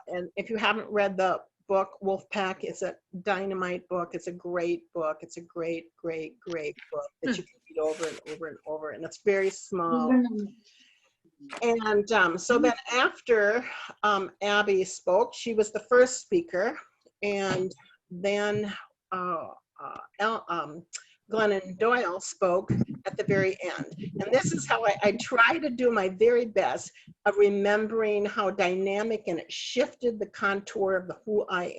And if you haven't read the book, Wolfpack, it's a dynamite book. It's a great book. It's a great, great, great book that you can read over and over and over. And it's very small. And so then after Abby spoke, she was the first speaker. And then Glennon Doyle spoke at the very end. And this is how I try to do my very best of remembering how dynamic and it shifted the contour of who I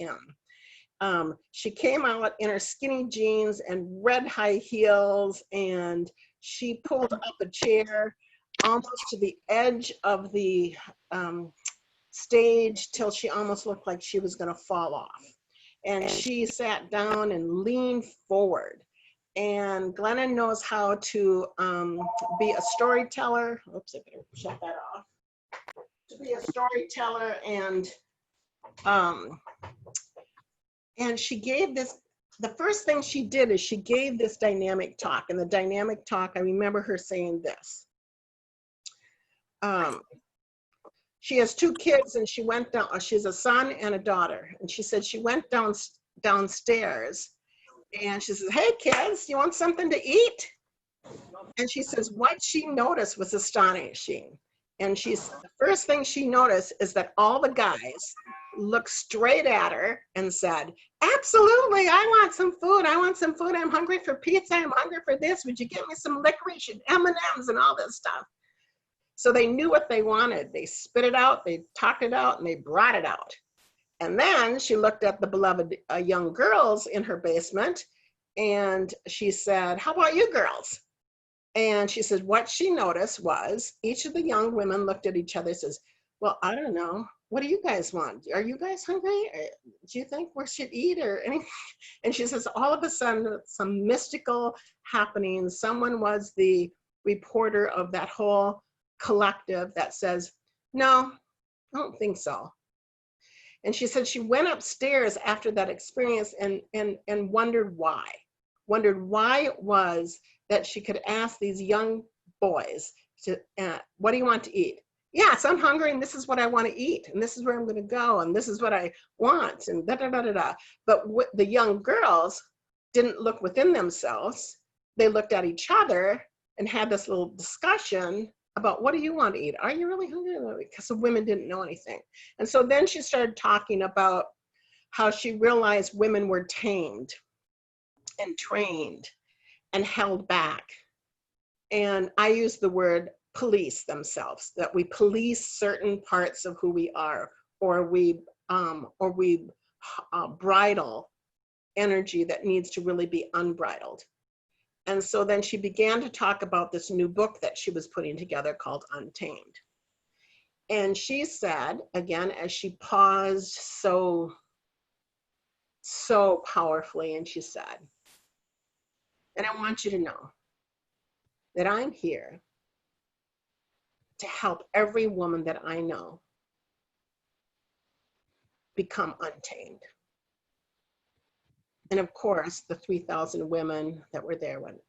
am. She came out in her skinny jeans and red high heels, and she pulled up a chair almost to the edge of the stage till she almost looked like she was going to fall off. And she sat down and leaned forward. And Glennon knows how to be a storyteller. Oops, I better shut that off. To be a storyteller, and she gave this. The first thing she did is she gave this dynamic talk. And the dynamic talk, I remember her saying this. She has 2 kids, and she went down. She has a son and a daughter, and she said she went downstairs. And she says, "Hey kids, you want something to eat?" And she says what she noticed was astonishing. And the first thing she noticed is that all the guys looked straight at her and said, "Absolutely, I want some food. I want some food. I'm hungry for pizza. I'm hungry for this. Would you get me some licorice and M&Ms and all this stuff?" So they knew what they wanted. They spit it out, they talked it out, and they brought it out. And then she looked at the beloved young girls in her basement, and she said, "How about you girls?" And she said what she noticed was each of the young women looked at each other and says, "Well, I don't know. What do you guys want? Are you guys hungry? Do you think we should eat or anything?" And she says all of a sudden, some mystical happening. Someone was the reporter of that whole collective that says, "No, I don't think so." And she said she went upstairs after that experience and wondered why. Wondered why it was that she could ask these young boys, "What do you want to eat?" "Yes, I'm hungry, and this is what I want to eat, and this is where I'm going to go, and this is what I want," and da da da da da. But the young girls didn't look within themselves. They looked at each other and had this little discussion about, "What do you want to eat? Are you really hungry?" Because the women didn't know anything. And so then she started talking about how she realized women were tamed and trained and held back. And I use the word police themselves, that we police certain parts of who we are, or we bridle energy that needs to really be unbridled. And so then she began to talk about this new book that she was putting together called Untamed. And she said, again, as she paused so powerfully, and she said, "And I want you to know that I'm here to help every woman that I know become untamed." And of course, the 3,000 women that were there went,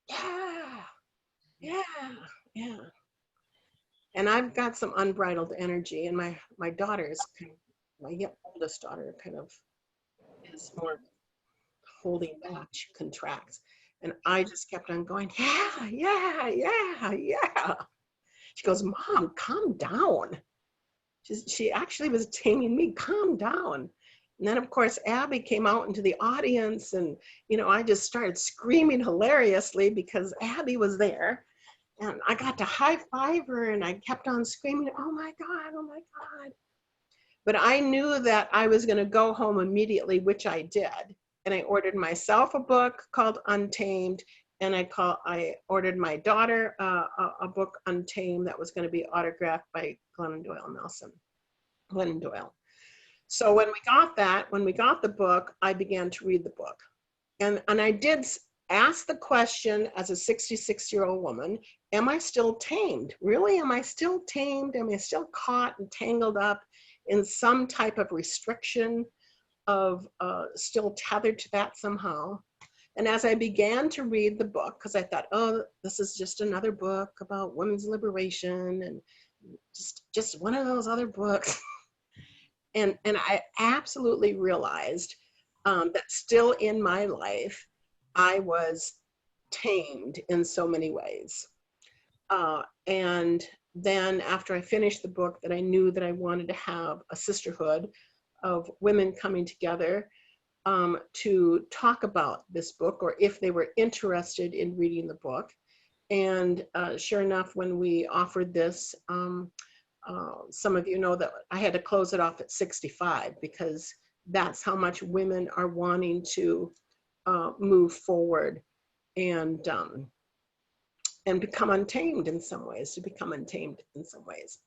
"Yeah, yeah, yeah." And I've got some unbridled energy, and my daughter's, my oldest daughter kind of is more holding back, she contracts. And I just kept on going, "Yeah, yeah, yeah, yeah." She goes, "Mom, calm down." She actually was taming me, "Calm down." And then of course, Abby came out into the audience, and I just started screaming hilariously because Abby was there. And I got to high five her, and I kept on screaming, "Oh my God, oh my God." But I knew that I was going to go home immediately, which I did. And I ordered myself a book called Untamed, and I ordered my daughter a book, Untamed, that was going to be autographed by Glennon Doyle. So when we got the book, I began to read the book. And I did ask the question as a 66-year-old woman, am I still tamed? Really, am I still tamed? Am I still caught and tangled up in some type of restriction of still tethered to that somehow? And as I began to read the book, because I thought, oh, this is just another book about women's liberation and just one of those other books. And I absolutely realized that still in my life, I was tamed in so many ways. And then after I finished the book, that I knew that I wanted to have a sisterhood of women coming together to talk about this book, or if they were interested in reading the book. And sure enough, when we offered this, some of you know that I had to close it off at 65, because that's how much women are wanting to move forward and become untamed in some ways, to become untamed in some ways.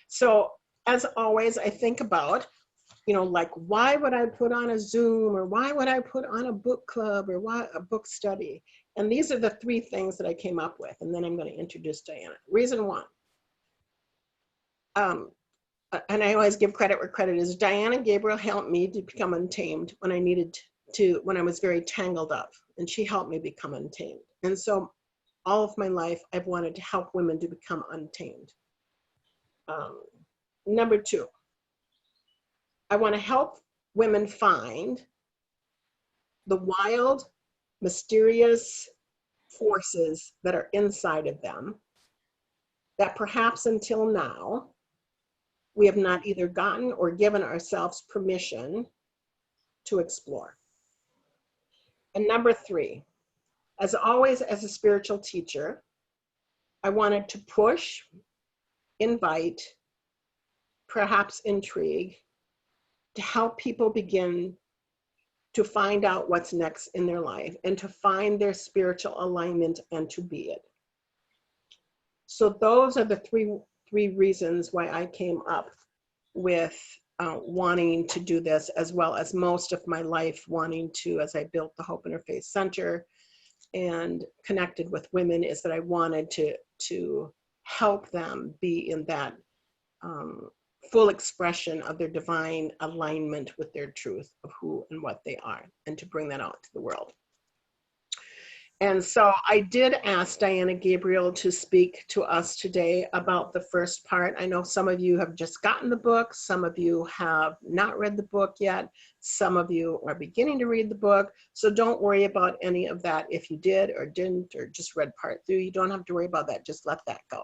So as always, I think about, like, why would I put on a Zoom, or why would I put on a book club, or why a book study? And these are the three things that I came up with. And then I'm going to introduce Diana. Reason one, and I always give credit where credit is. Diana Gabriel helped me to become untamed when I needed to, when I was very tangled up, and she helped me become untamed. And so all of my life, I've wanted to help women to become untamed. Number two, I want to help women find the wild, mysterious forces that are inside of them that perhaps until now we have not either gotten or given ourselves permission to explore. And number three, as always, as a spiritual teacher, I wanted to push, invite, perhaps intrigue, to help people begin to find out what's next in their life and to find their spiritual alignment and to be it. So those are the three reasons why I came up with wanting to do this, as well as most of my life wanting to, as I built the Hope Interfaith Center and connected with women, is that I wanted to help them be in that full expression of their divine alignment with their truth of who and what they are, and to bring that out to the world. And so I did ask Diana Gabriel to speak to us today about the first part. I know some of you have just gotten the book, some of you have not read the book yet, some of you are beginning to read the book, so don't worry about any of that. If you did or didn't, or just read part 3, you don't have to worry about that, just let that go.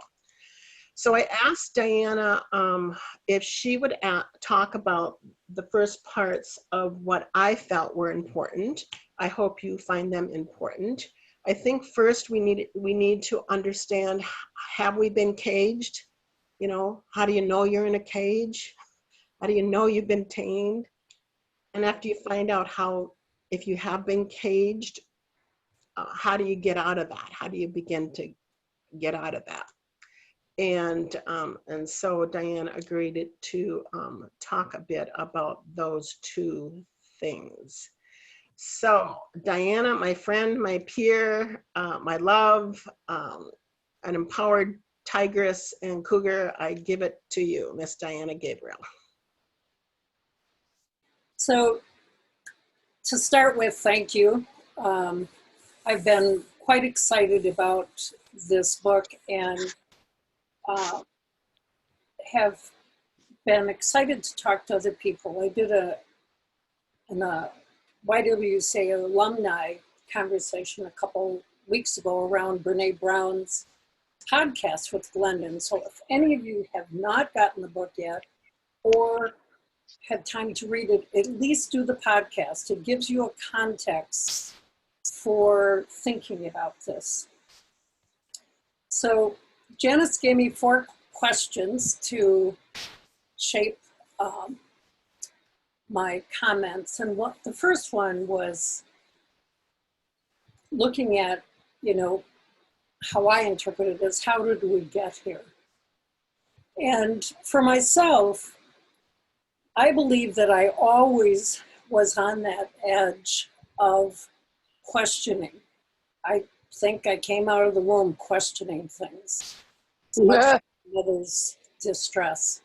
So I asked Diana if she would talk about the first parts of what I felt were important. I hope you find them important. I think first we need to understand, have we been caged? How do you know you're in a cage? How do you know you've been tamed? And after you find out if you have been caged, how do you get out of that? How do you begin to get out of that? And so Diana agreed to talk a bit about those two things. So Diana, my friend, my peer, my love, an empowered tigress and cougar, I give it to you, Miss Diana Gabriel. So to start with, thank you. I've been quite excited about this book, and have been excited to talk to other people. I did a YWCA alumni conversation a couple weeks ago around Brene Brown's podcast with Glennon. So if any of you have not gotten the book yet or had time to read it, at least do the podcast. It gives you a context for thinking about this. So Janice gave me 4 questions to shape my comments. And the first one was looking at, how I interpret it as, how did we get here? And for myself, I believe that I always was on that edge of questioning. I think I came out of the womb questioning things, much others' distress.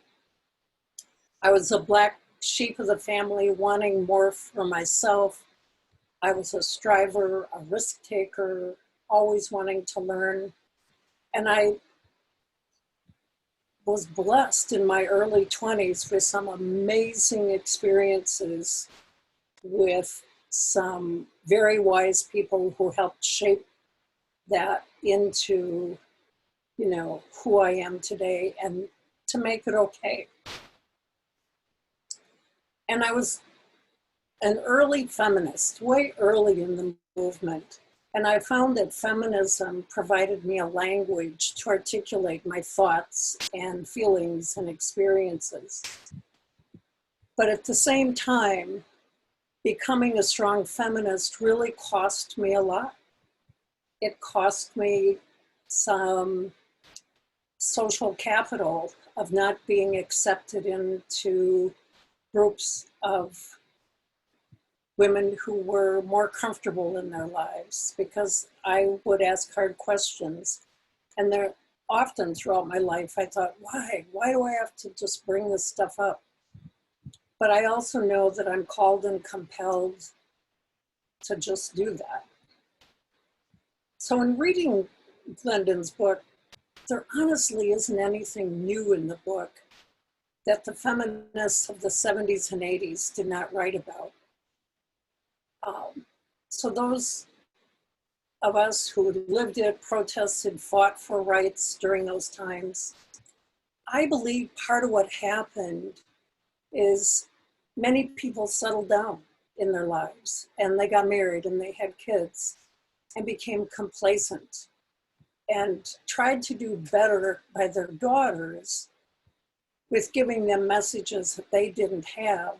I was a black sheep of the family, wanting more for myself. I was a striver, a risk taker, always wanting to learn. And I was blessed in my early 20s with some amazing experiences with some very wise people who helped shape that into, who I am today and to make it okay. And I was an early feminist, way early in the movement. And I found that feminism provided me a language to articulate my thoughts and feelings and experiences. But at the same time, becoming a strong feminist really cost me a lot. It cost me some social capital of not being accepted into groups of women who were more comfortable in their lives, because I would ask hard questions. And there often throughout my life, I thought, why do I have to just bring this stuff up? But I also know that I'm called and compelled to just do that. So in reading Glendon's book, there honestly isn't anything new in the book that the feminists of the 70s and 80s did not write about. So those of us who lived it, protested, fought for rights during those times, I believe part of what happened is many people settled down in their lives and they got married and they had kids and became complacent and tried to do better by their daughters with giving them messages that they didn't have.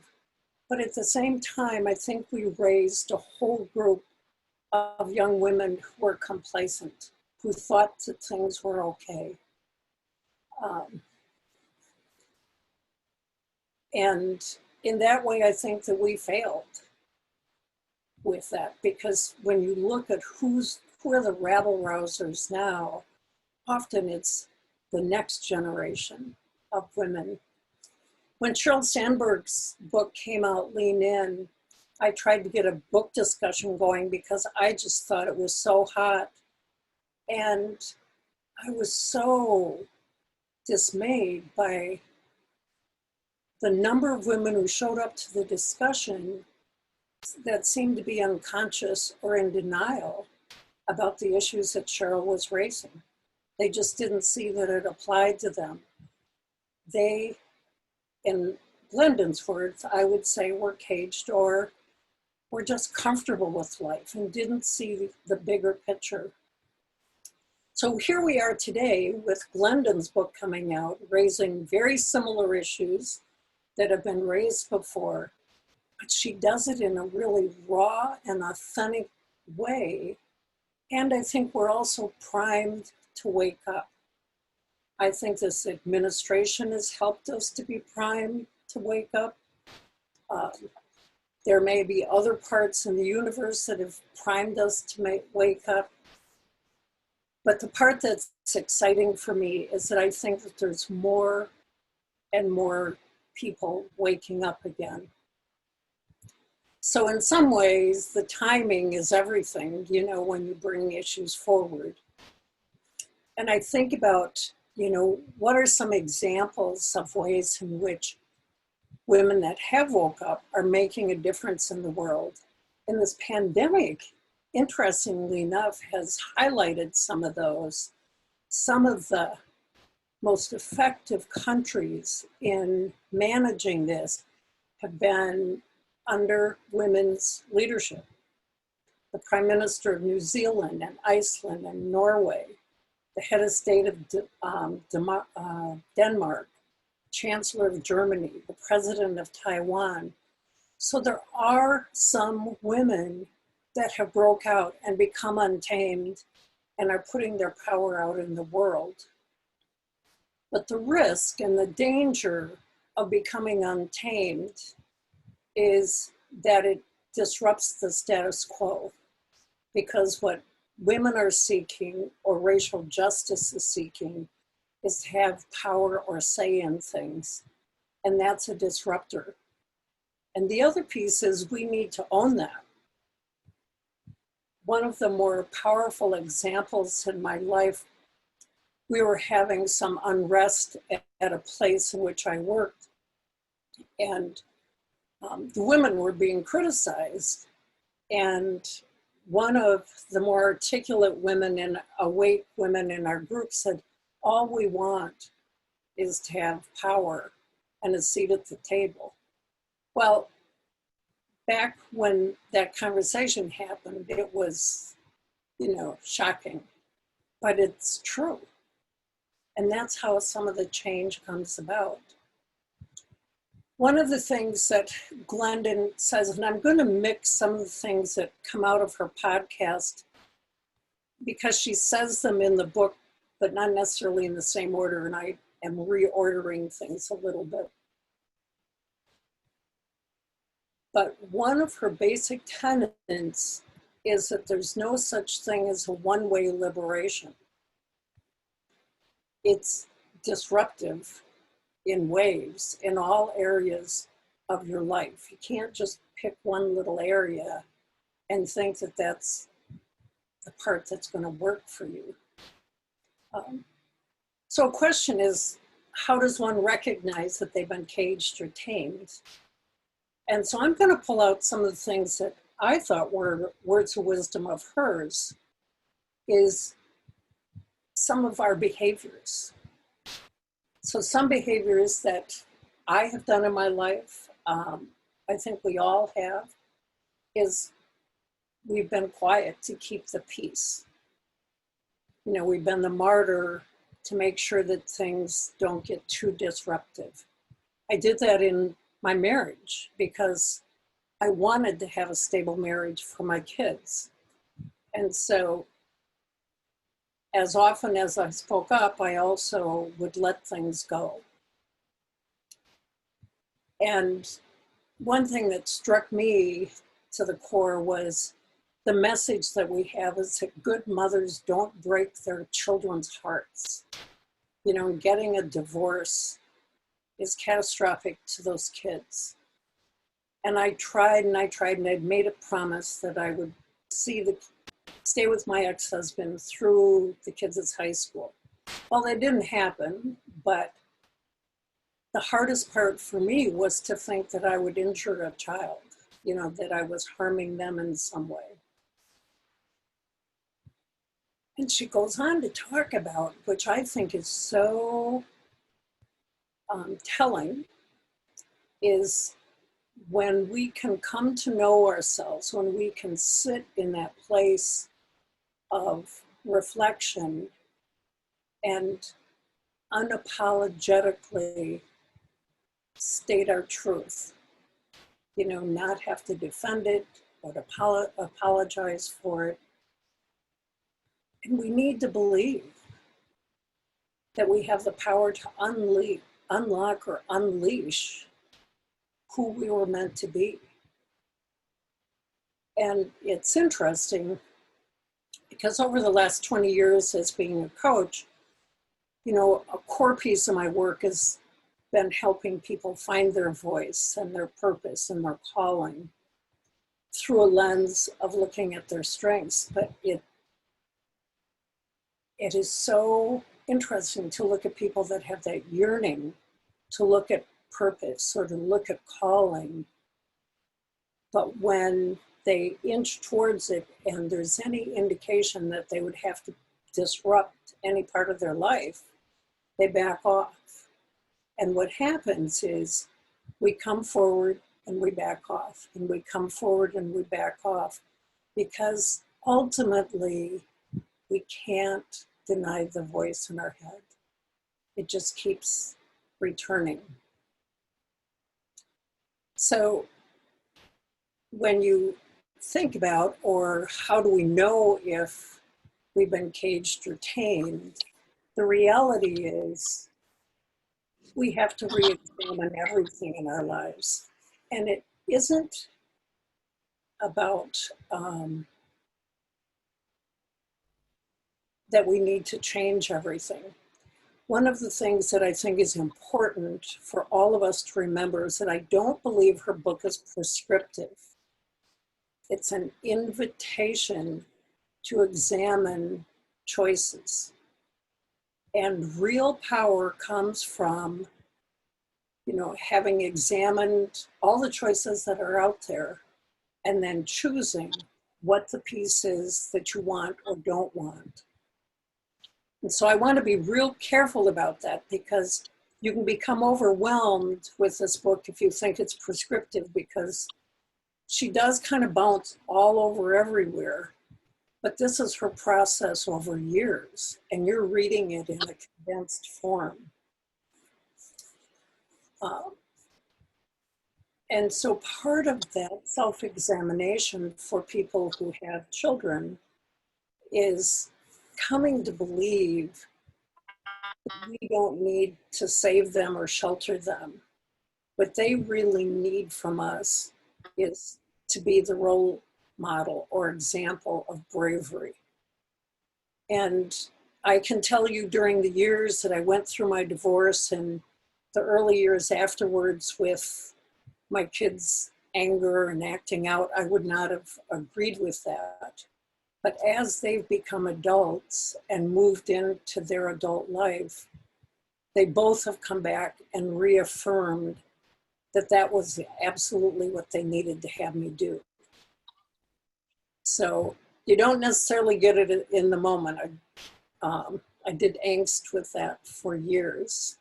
But at the same time, I think we raised a whole group of young women who were complacent, who thought that things were okay. And in that way, I think that we failed with that, because when you look at who are the rabble rousers now, often it's the next generation of women. When Sheryl Sandberg's book came out, Lean In, I tried to get a book discussion going because I just thought it was so hot. And I was so dismayed by the number of women who showed up to the discussion that seemed to be unconscious or in denial about the issues that Sheryl was raising. They just didn't see that it applied to them. They, in Glendon's words, I would say, were caged or were just comfortable with life and didn't see the bigger picture. So here we are today with Glendon's book coming out, raising very similar issues that have been raised before, but she does it in a really raw and authentic way. And I think we're also primed to wake up. I think this administration has helped us to be primed to wake up. There may be other parts in the universe that have primed us to wake up. But the part that's exciting for me is that I think that there's more and more people waking up again. So in some ways, the timing is everything, when you bring issues forward. And I think about, what are some examples of ways in which women that have woke up are making a difference in the world. And this pandemic, interestingly enough, has highlighted some of those. Some of the most effective countries in managing this have been under women's leadership. The Prime Minister of New Zealand and Iceland and Norway, the head of state of Denmark, Chancellor of Germany, the President of Taiwan. So there are some women that have broke out and become untamed and are putting their power out in the world. But the risk and the danger of becoming untamed is that it disrupts the status quo, because what women are seeking, or racial justice is seeking, is to have power or say in things. And that's a disruptor. And the other piece is we need to own that. One of the more powerful examples in my life we were having some unrest at a place in which I worked, and the women were being criticized. And one of the more articulate women and awake women in our group said, all we want is to have power and a seat at the table. Well, back when that conversation happened, it was, shocking, but it's true. And that's how some of the change comes about. One of the things that Glennon says, and I'm going to mix some of the things that come out of her podcast because she says them in the book, but not necessarily in the same order, and I am reordering things a little bit. But one of her basic tenets is that there's no such thing as a one-way liberation. It's disruptive in waves in all areas of your life. You can't just pick one little area and think that that's the part that's going to work for you. So a question is, how does one recognize that they've been caged or tamed? And so I'm going to pull out some of the things that I thought were words of wisdom of hers, is some of our behaviors. So some behaviors that I have done in my life, I think we all have, is we've been quiet to keep the peace. We've been the martyr to make sure that things don't get too disruptive. I did that in my marriage because I wanted to have a stable marriage for my kids. And so as often as I spoke up, I also would let things go. And one thing that struck me to the core was the message that we have is that good mothers don't break their children's hearts. Getting a divorce is catastrophic to those kids. And I tried and I'd made a promise that I would stay with my ex-husband through the kids' high school. Well, that didn't happen, but the hardest part for me was to think that I would injure a child, that I was harming them in some way. And she goes on to talk about, which I think is so telling, is when we can come to know ourselves, when we can sit in that place of reflection and unapologetically state our truth, not have to defend it, but apologize for it. And we need to believe that we have the power to unlock or unleash who we were meant to be. And it's interesting because over the last 20 years as being a coach, a core piece of my work has been helping people find their voice and their purpose and their calling through a lens of looking at their strengths. But it is so interesting to look at people that have that yearning to look at purpose or to look at calling. But when they inch towards it and there's any indication that they would have to disrupt any part of their life, they back off. And what happens is we come forward and we back off, and we come forward and we back off, because ultimately we can't deny the voice in our head. It just keeps returning. So when you think about, or how do we know if we've been caged or tamed, the reality is we have to re-examine everything in our lives. And it isn't about that we need to change everything. One of the things that I think is important for all of us to remember is that I don't believe her book is prescriptive. It's an invitation to examine choices. And real power comes from, having examined all the choices that are out there and then choosing what the piece is that you want or don't want. And so I want to be real careful about that, because you can become overwhelmed with this book if you think it's prescriptive, because she does kind of bounce all over everywhere. But this is her process over years, and you're reading it in a condensed form. And so part of that self-examination for people who have children is coming to believe that we don't need to save them or shelter them. What they really need from us is to be the role model or example of bravery. And I can tell you, during the years that I went through my divorce and the early years afterwards with my kids' anger and acting out, I would not have agreed with that. But as they've become adults and moved into their adult life, they both have come back and reaffirmed that that was absolutely what they needed to have me do. So you don't necessarily get it in the moment. I did angst with that for years.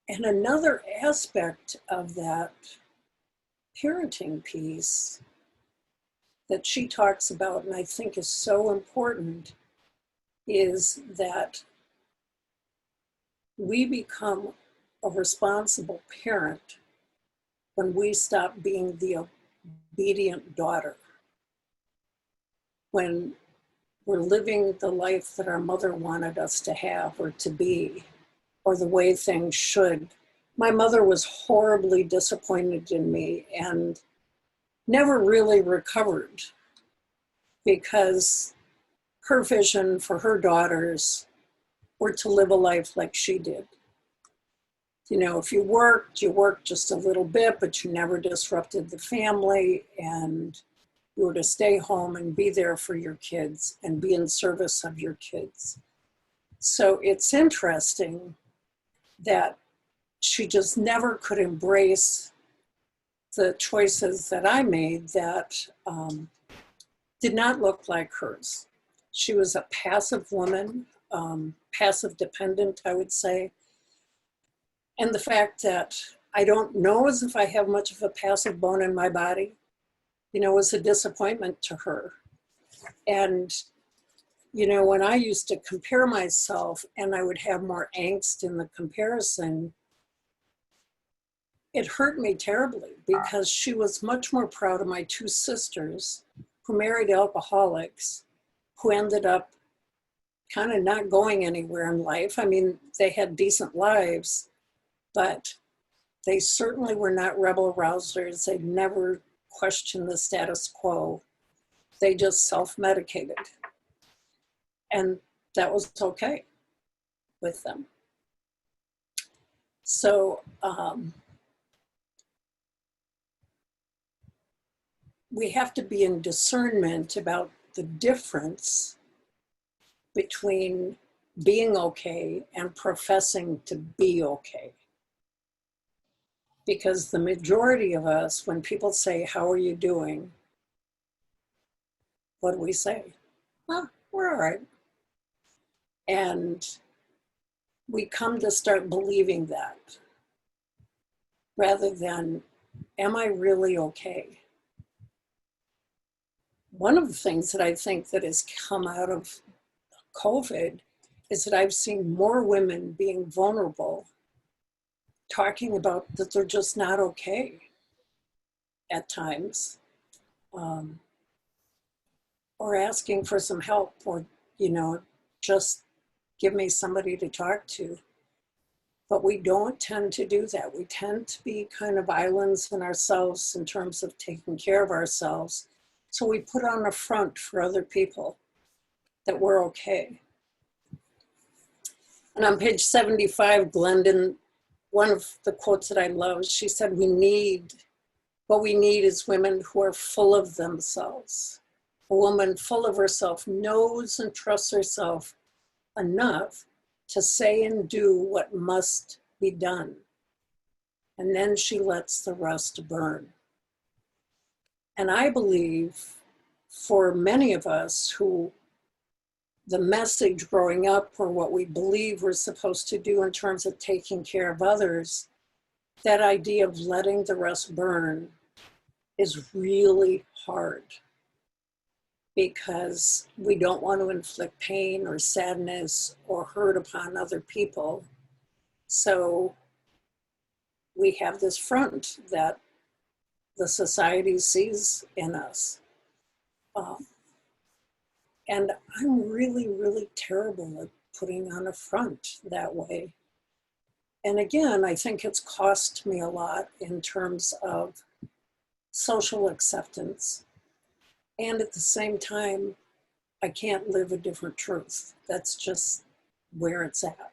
And another aspect of that parenting piece that she talks about, and I think is so important, is that we become a responsible parent when we stop being the obedient daughter. When we're living the life that our mother wanted us to have or to be, or the way things should. My mother was horribly disappointed in me and never really recovered, because her vision for her daughters were to live a life like she did. If you worked just a little bit, but you never disrupted the family, and you were to stay home and be there for your kids and be in service of your kids. So it's interesting that she just never could embrace the choices that I made that did not look like hers. She was a passive woman, passive dependent, I would say. And the fact that I don't know as if I have much of a passive bone in my body, was a disappointment to her. And when I used to compare myself and I would have more angst in the comparison, it hurt me terribly, because she was much more proud of my two sisters who married alcoholics, who ended up kind of not going anywhere in life. I mean, they had decent lives, but they certainly were not rebel rousers. They never questioned the status quo. They just self-medicated. And that was okay with them. So we have to be in discernment about the difference between being okay and professing to be okay. Because the majority of us, when people say, "How are you doing?" what do we say? "Oh, we're all right." And we come to start believing that, rather than, am I really okay? One of the things that I think that has come out of COVID is that I've seen more women being vulnerable, talking about that they're just not okay at times, or asking for some help, or, just give me somebody to talk to. But we don't tend to do that. We tend to be kind of islands in ourselves in terms of taking care of ourselves. So we put on a front for other people that we're okay. And on page 75, Glennon, one of the quotes that I love, she said, what we need is women who are full of themselves. a woman full of herself knows and trusts herself enough to say and do what must be done. And then she lets the rest burn. And I believe for many of us who the message growing up or what we believe we're supposed to do in terms of taking care of others, that idea of letting the rest burn is really hard because we don't want to inflict pain or sadness or hurt upon other people. So we have this front that the society sees in us. And I'm really, really terrible at putting on a front that way. And again, I think it's cost me a lot in terms of social acceptance. And at the same time, I can't live a different truth. That's just where it's at.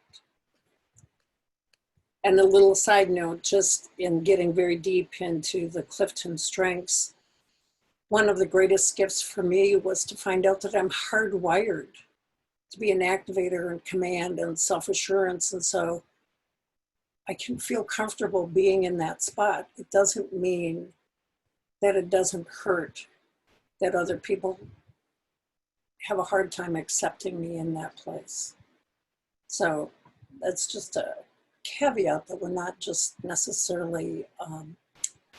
And a little side note, just in getting very deep into the Clifton strengths, one of the greatest gifts for me was to find out that I'm hardwired to be an activator and command and self-assurance. And so I can feel comfortable being in that spot. It doesn't mean that it doesn't hurt that other people have a hard time accepting me in that place. So that's just a caveat that we're not just necessarily,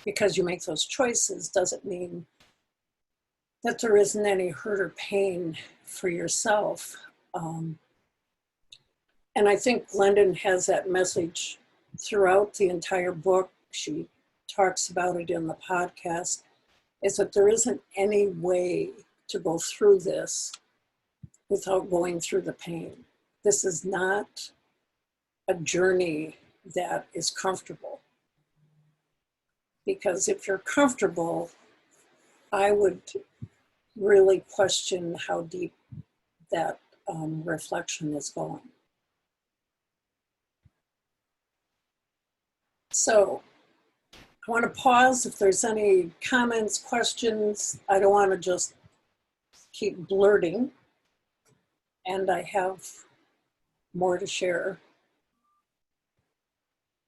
because you make those choices doesn't mean that there isn't any hurt or pain for yourself. And I think Glennon has that message throughout the entire book. She talks about it in the podcast, is that there isn't any way to go through this without going through the pain. This is not a journey that is comfortable. Because if you're comfortable, I would really question how deep that reflection is going. So I want to pause if there's any comments, questions. I don't want to just keep blurting. And I have more to share.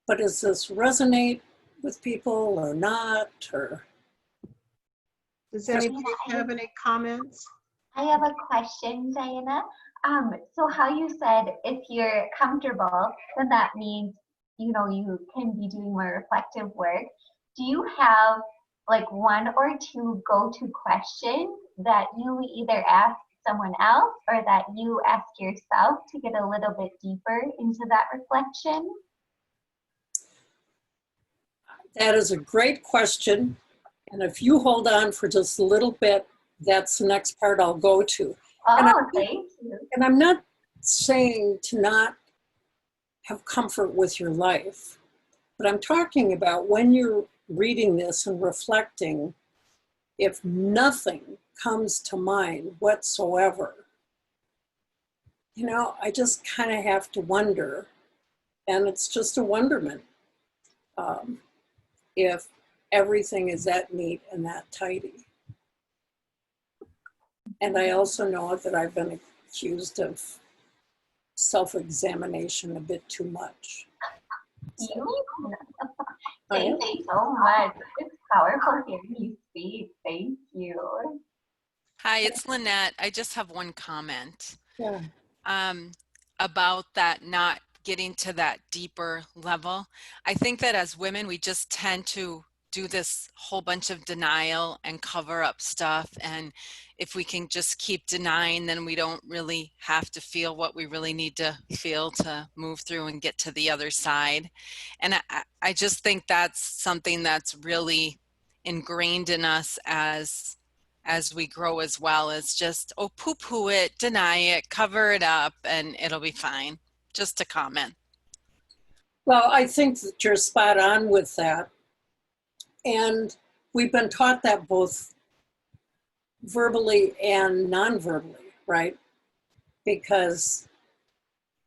But does this resonate with people or not? Or Does anybody have any comments? I have a question, Diana. So how you said if you're comfortable, then that means, you know, you can be doing more reflective work. Do you have like one or two go-to questions that you either ask someone else or that you ask yourself to get a little bit deeper into that reflection? that is a great question. And if you hold on for just a little bit, that's the next part I'll go to. Oh, thank you. And I'm not saying to not have comfort with your life, but I'm talking about when you're reading this and reflecting, if nothing comes to mind whatsoever, you know, I just kind of have to wonder, and it's just a wonderment, if everything is that neat and that tidy. And I also know that I've been accused of self-examination a bit too much. You? Thank you so much. It's powerful hearing you speak. Thank you. Hi, it's Lynette. I just have one comment Yeah. about that not getting to that deeper level. I think that as women, we just tend to do this whole bunch of denial and cover up stuff. And if we can just keep denying, then we don't really have to feel what we really need to feel to move through and get to the other side. And I just think that's something that's really ingrained in us as we grow as well, as just, oh, poo-poo it, deny it, cover it up, and it'll be fine. Just a comment. Well, I think that you're spot on with that. And we've been taught that both verbally and non-verbally, right? Because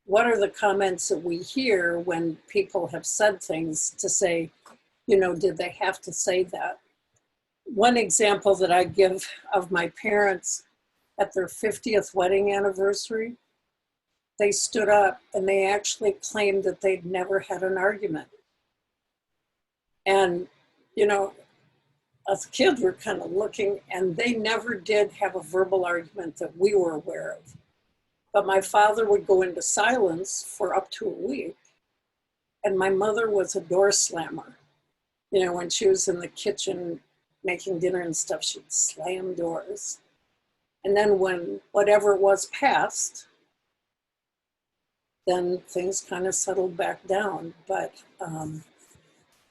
what are the comments that we hear when people have said things to say, you know, did they have to say that? one example that I give of my parents at their 50th wedding anniversary, they stood up and they actually claimed that they'd never had an argument. And, you know, us kids were kind of looking, and they never did have a verbal argument that we were aware of. But my father would go into silence for up to a week. And my mother was a door slammer. You know, when she was in the kitchen making dinner and stuff, she'd slam doors. And then when whatever was passed, then things kind of settled back down. But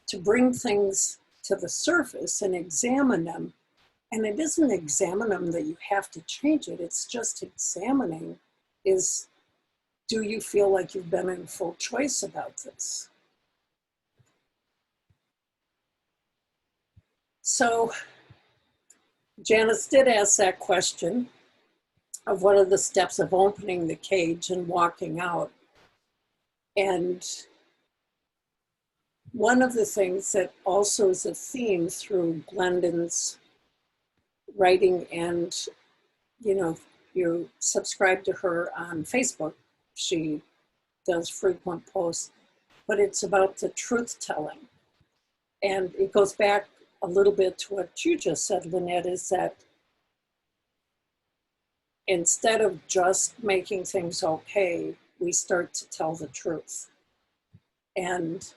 to bring things to the surface and examine them, and it isn't examine them that you have to change it, it's just examining is, do you feel like you've been in full choice about this? So Janice did ask that question of what are the steps of opening the cage and walking out. And one of the things that also is a theme through Glendon's writing, and, you know, you subscribe to her on Facebook, she does frequent posts, but it's about the truth telling. And it goes back a little bit to what you just said, Lynette, is that instead of just making things okay, we start to tell the truth. And,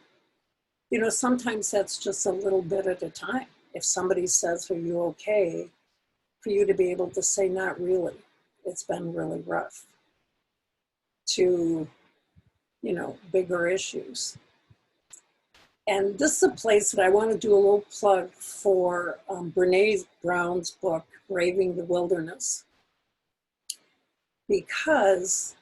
you know, sometimes that's just a little bit at a time. If somebody says, are you okay? For you to be able to say, not really, it's been really rough, to, you know, bigger issues. And this is a place that I want to do a little plug for Brene Brown's book, Braving the Wilderness. Because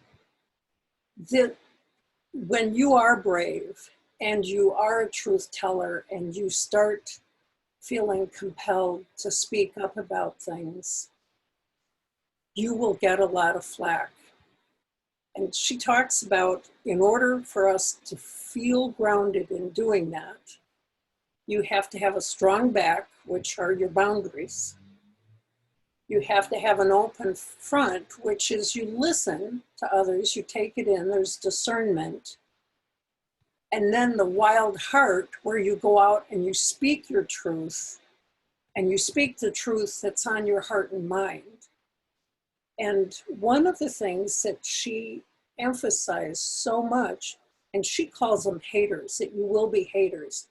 when you are brave and you are a truth teller and you start feeling compelled to speak up about things, you will get a lot of flack. And she talks about, in order for us to feel grounded in doing that, you have to have a strong back, which are your boundaries. You have to have an open front, which is you listen to others, you take it in, there's discernment. And then the wild heart, where you go out and you speak your truth, and you speak the truth that's on your heart and mind. And one of the things that she emphasized so much, and she calls them haters, that you will be haters.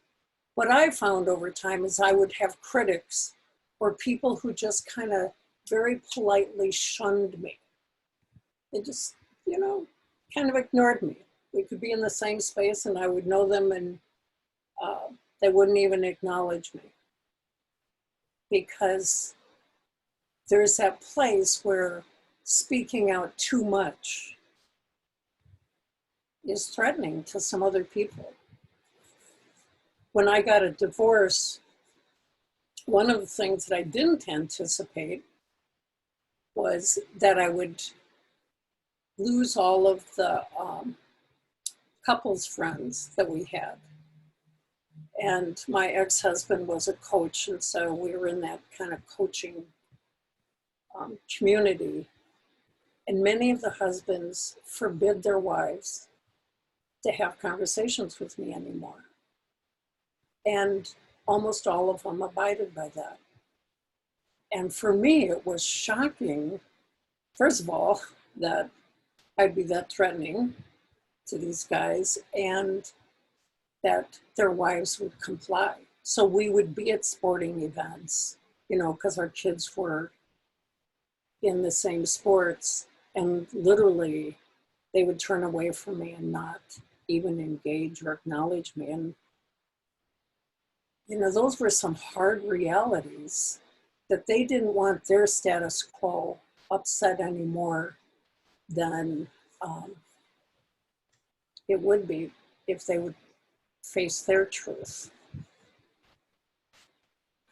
What I found over time is I would have critics or people who just kind of very politely shunned me. They just, you know, kind of ignored me. We could be in the same space and I would know them, and they wouldn't even acknowledge me. Because there's that place where speaking out too much is threatening to some other people. When I got a divorce, one of the things that I didn't anticipate was that I would lose all of the couples friends that we had. And my ex-husband was a coach, and so we were in that kind of coaching community. And many of the husbands forbid their wives to have conversations with me anymore. And almost all of them abided by that. And for me, it was shocking, first of all, that I'd be that threatening to these guys, and that their wives would comply. So we would be at sporting events, you know, because our kids were in the same sports, and literally they would turn away from me and not even engage or acknowledge me. And, you know, those were some hard realities, that they didn't want their status quo upset any more than it would be if they would face their truth.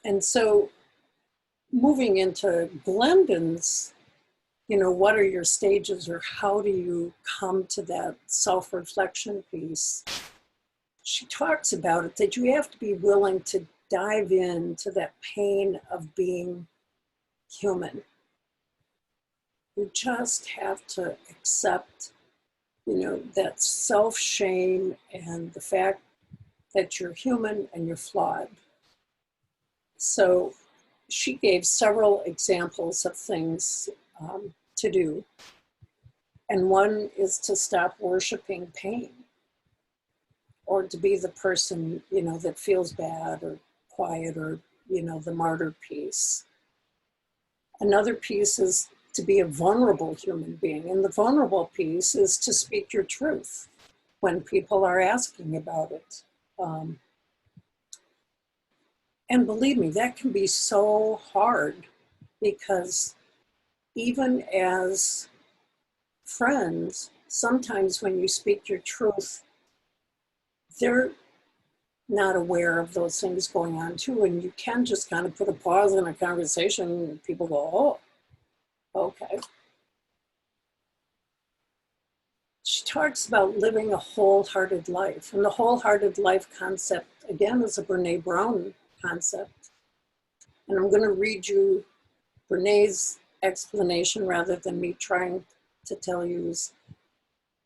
And so moving into Glendon's, you know, what are your stages, or how do you come to that self-reflection piece? She talks about it, that you have to be willing to dive into that pain of being human. You just have to accept, that self-shame and the fact that you're human and you're flawed. So she gave several examples of things to do. And one is to stop worshiping pain, or to be the person, that feels bad or quiet, or, the martyr piece. Another piece is to be a vulnerable human being. And the vulnerable piece is to speak your truth when people are asking about it. And believe me, that can be so hard, because even as friends, sometimes when you speak your truth, they're not aware of those things going on too. And you can just kind of put a pause in a conversation and people go, oh, okay. She talks about living a wholehearted life. And the wholehearted life concept, again, is a Brene Brown concept. And I'm going to read you Brene's explanation rather than me trying to tell you.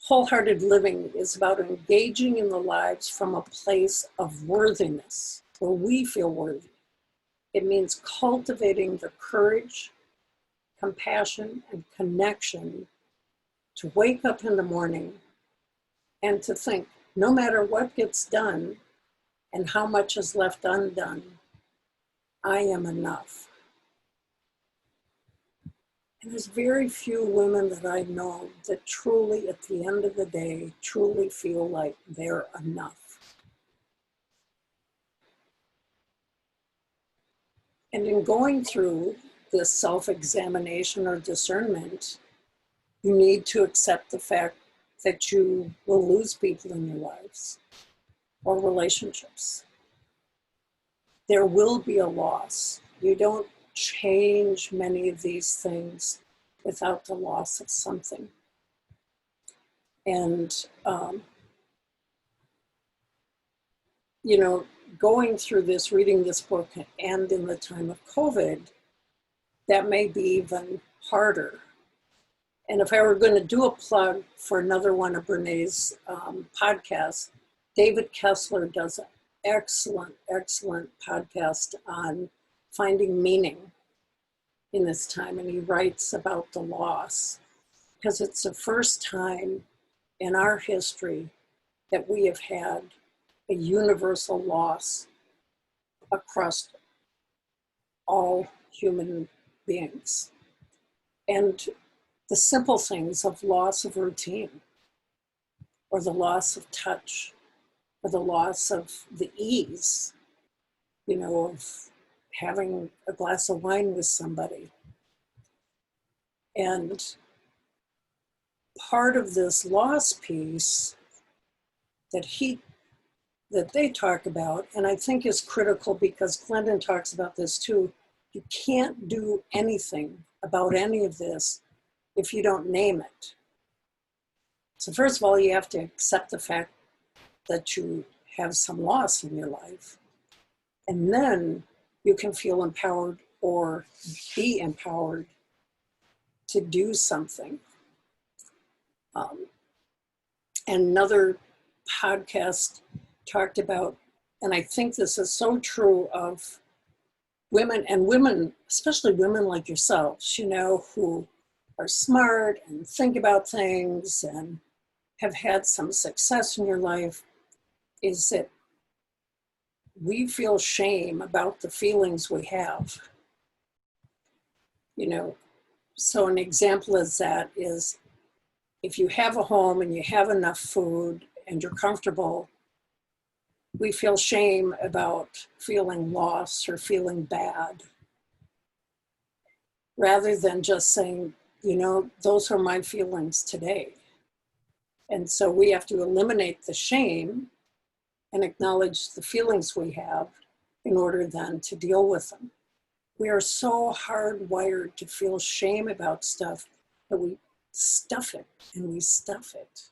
Wholehearted living is about engaging in the lives from a place of worthiness, where we feel worthy. It means cultivating the courage, compassion, and connection to wake up in the morning and to think, no matter what gets done and how much is left undone, I am enough. And there's very few women that I know that truly, at the end of the day, truly feel like they're enough. And in going through this self-examination or discernment, you need to accept the fact that you will lose people in your lives or relationships. There will be a loss. You don't change many of these things without the loss of something. And, going through this, reading this book, and in the time of COVID, that may be even harder. And if I were going to do a plug for another one of Brene's podcasts, David Kessler does an excellent, excellent podcast on finding meaning in this time. And he writes about the loss, because it's the first time in our history that we have had a universal loss across all human beings. And the simple things of loss of routine, or the loss of touch, or the loss of the ease, of having a glass of wine with somebody. And part of this loss piece that they talk about, and I think is critical, because Glennon talks about this too, you can't do anything about any of this if you don't name it. So first of all, you have to accept the fact that you have some loss in your life. And then you can feel empowered or be empowered to do something. And another podcast talked about, and I think this is so true of women, and women, especially women like yourselves, who are smart and think about things and have had some success in your life, is that we feel shame about the feelings we have. So an example of that is, if you have a home and you have enough food and you're comfortable, we feel shame about feeling lost or feeling bad, rather than just saying, those are my feelings today. And so we have to eliminate the shame and acknowledge the feelings we have in order then to deal with them. We are so hardwired to feel shame about stuff that we stuff it and we stuff it.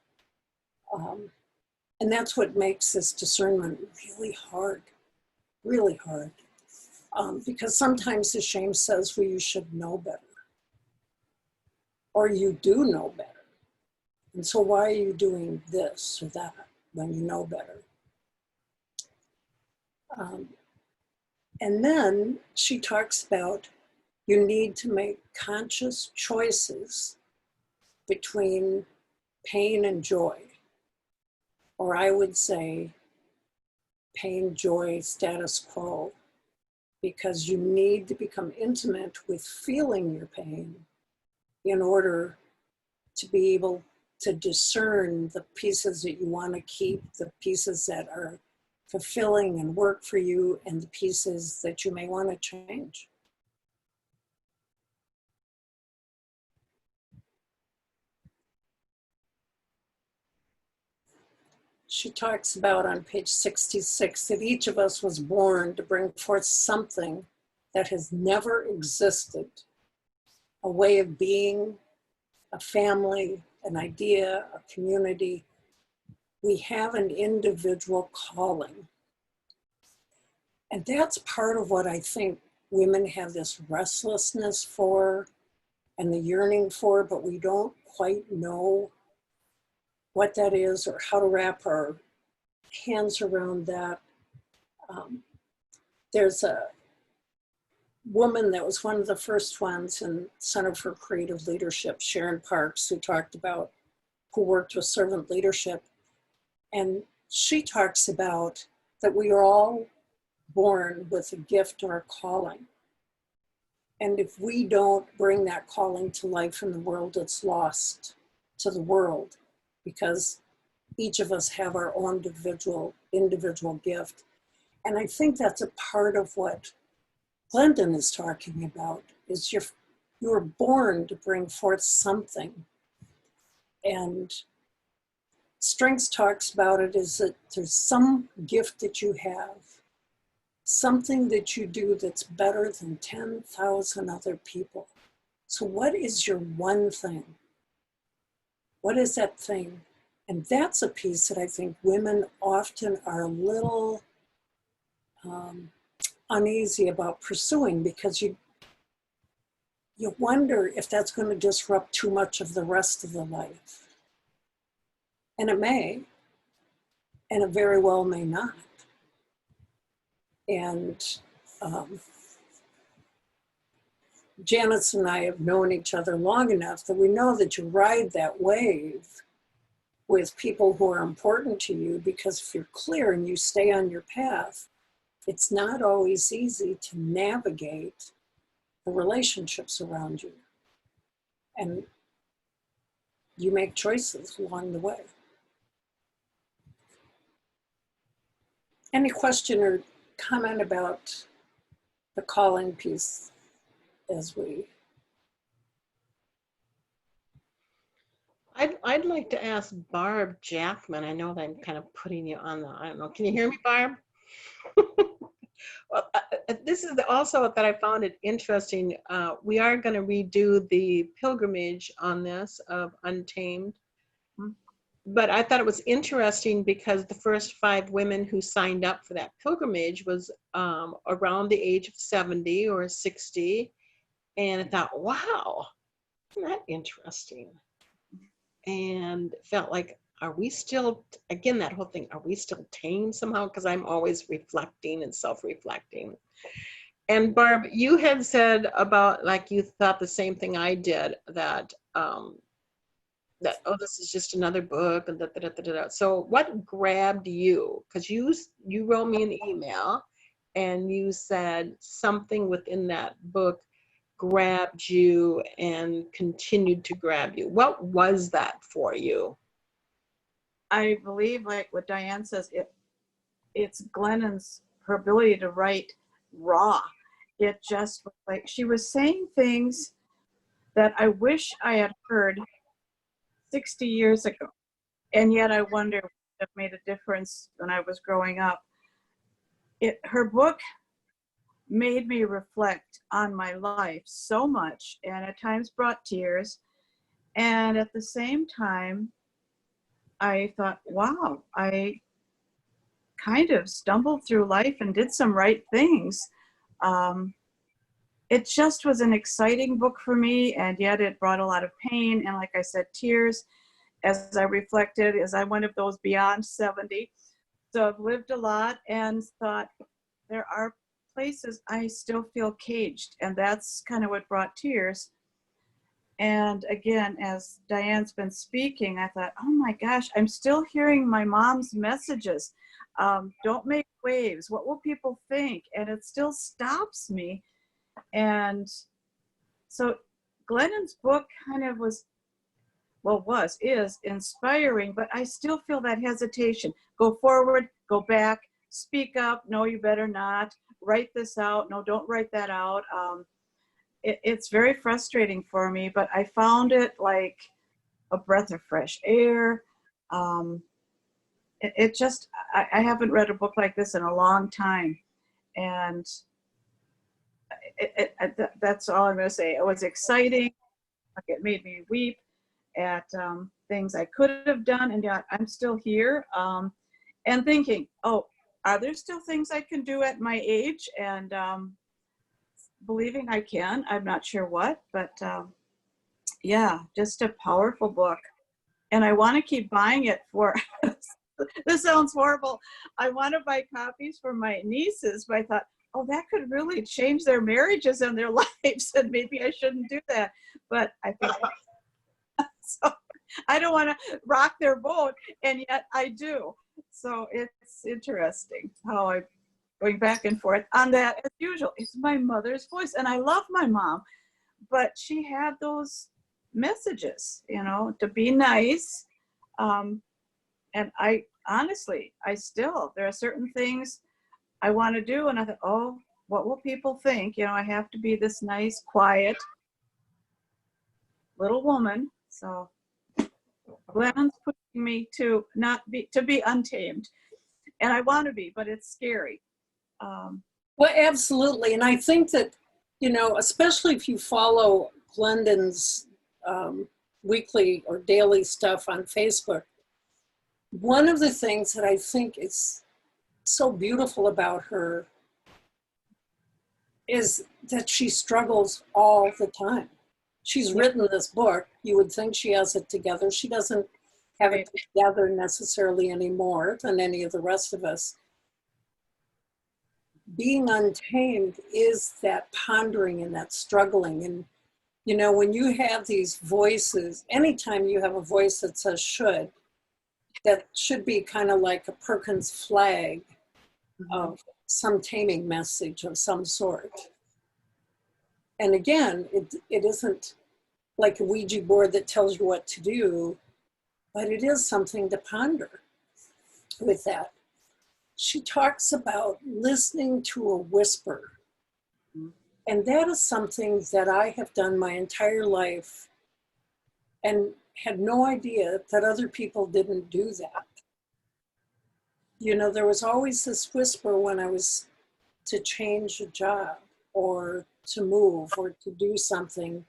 And that's what makes this discernment really hard. really hard. Because sometimes the shame says, well, you should know better. Or you do know better. And so why are you doing this or that when you know better? And then she talks about you need to make conscious choices between pain and joy. Or I would say pain, joy, status quo, because you need to become intimate with feeling your pain in order to be able to discern the pieces that you want to keep, the pieces that are fulfilling and work for you, and the pieces that you may want to change. She talks about on page 66 that each of us was born to bring forth something that has never existed, a way of being, a family, an idea, a community. We have an individual calling. And that's part of what I think women have this restlessness for and the yearning for, but we don't quite know what that is or how to wrap our hands around that. There's a woman that was one of the first ones in Center for Creative Leadership, Sharon Parks, who worked with servant leadership. And she talks about that we are all born with a gift or a calling. And if we don't bring that calling to life in the world, it's lost to the world, because each of us have our own individual gift. And I think that's a part of what Glennon is talking about, is you were born to bring forth something. And Strengths talks about it is that there's some gift that you have, something that you do that's better than 10,000 other people. So what is your one thing? What is that thing? And that's a piece that I think women often are a little uneasy about pursuing, because you wonder if that's going to disrupt too much of the rest of the life. And it may, and it very well may not. And Janice and I have known each other long enough that we know that you ride that wave with people who are important to you, because if you're clear and you stay on your path, it's not always easy to navigate the relationships around you. And you make choices along the way. Any question or comment about the calling piece as we... I'd like to ask Barb Jackman. I know that I'm kind of putting you on the, I don't know, can you hear me, Barb? Well, this is also that I found it interesting. We are going to redo the pilgrimage on this of Untamed. But I thought it was interesting because the first 5 women who signed up for that pilgrimage was around the age of 70 or 60. And I thought, wow, isn't that interesting? And felt like, are we still, again, that whole thing, are we still tame somehow? Because I'm always reflecting and self-reflecting. And Barb, you had said about, like, you thought the same thing I did, that, oh, this is just another book, and So what grabbed you? Because you wrote me an email and you said something within that book grabbed you and continued to grab you. What was that for you? I believe, like what Diane says, it's Glennon's, her ability to write raw. It just was like she was saying things that I wish I had heard 60 years ago. And yet I wonder if it made a difference when I was growing up. Her book made me reflect on my life so much, and at times brought tears. And at the same time, I thought, wow, I kind of stumbled through life and did some right things. It just was an exciting book for me, and yet it brought a lot of pain and, like I said, tears as I reflected, as I'm one of those beyond 70. So I've lived a lot and thought there are places I still feel caged, and that's kind of what brought tears. And again, as Diane's been speaking, I thought, oh my gosh, I'm still hearing my mom's messages. Don't make waves. What will people think? And it still stops me. And so Glennon's book kind of is inspiring, but I still feel that hesitation. Go forward, go back, speak up. No, you better not. Write this out. No, don't write that out. It's very frustrating for me, but I found it like a breath of fresh air. I haven't read a book like this in a long time. And that's all I'm going to say. It was exciting. It made me weep at things I could have done, and yet I'm still here and thinking, oh, are there still things I can do at my age? And believing I can. I'm not sure what, but yeah, just a powerful book. And I want to keep buying it for, this sounds horrible. I want to buy copies for my nieces, but I thought, oh, that could really change their marriages and their lives, and maybe I shouldn't do that. But I think, so I don't want to rock their boat, and yet I do. So it's interesting how I'm going back and forth on that. As usual, it's my mother's voice, and I love my mom, but she had those messages, to be nice. And I honestly, there are certain things I want to do, and I thought, oh, what will people think? I have to be this nice, quiet little woman. So Glennon's pushing me to be untamed, and I want to be, but it's scary. Well, absolutely. And I think that, especially if you follow Glennon's weekly or daily stuff on Facebook, one of the things that I think is so beautiful about her is that she struggles all the time. She's written this book. You would think she has it together. She doesn't have it together necessarily any more than any of the rest of us. Being untamed is that pondering and that struggling. And, when you have these voices, anytime you have a voice that says should, that should be kind of like a Perkins flag of some taming message of some sort. And again, it isn't like a Ouija board that tells you what to do, but it is something to ponder with that. She talks about listening to a whisper. And that is something that I have done my entire life and had no idea that other people didn't do that. There was always this whisper when I was to change a job or to move or to do something,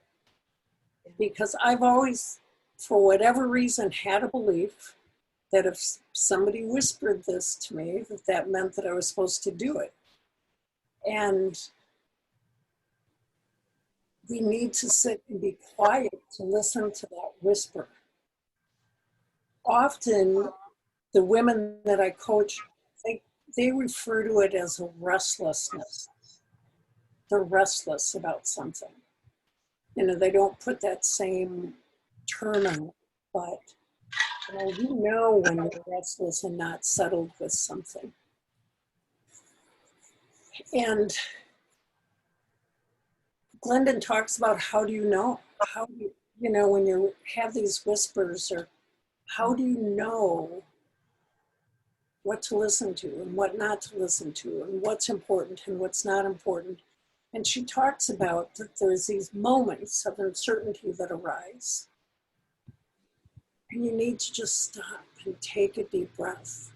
because I've always, for whatever reason, had a belief that if somebody whispered this to me, that meant that I was supposed to do it. And we need to sit and be quiet to listen to that whisper. Often, the women that I coach, they refer to it as a restlessness. They're restless about something. They don't put that same term on it, but you know when you're restless and not settled with something. And Glennon talks about how do you know? How do you, when you have these whispers, or how do you know what to listen to and what not to listen to, and what's important and what's not important? And she talks about that there's these moments of uncertainty that arise. And you need to just stop and take a deep breath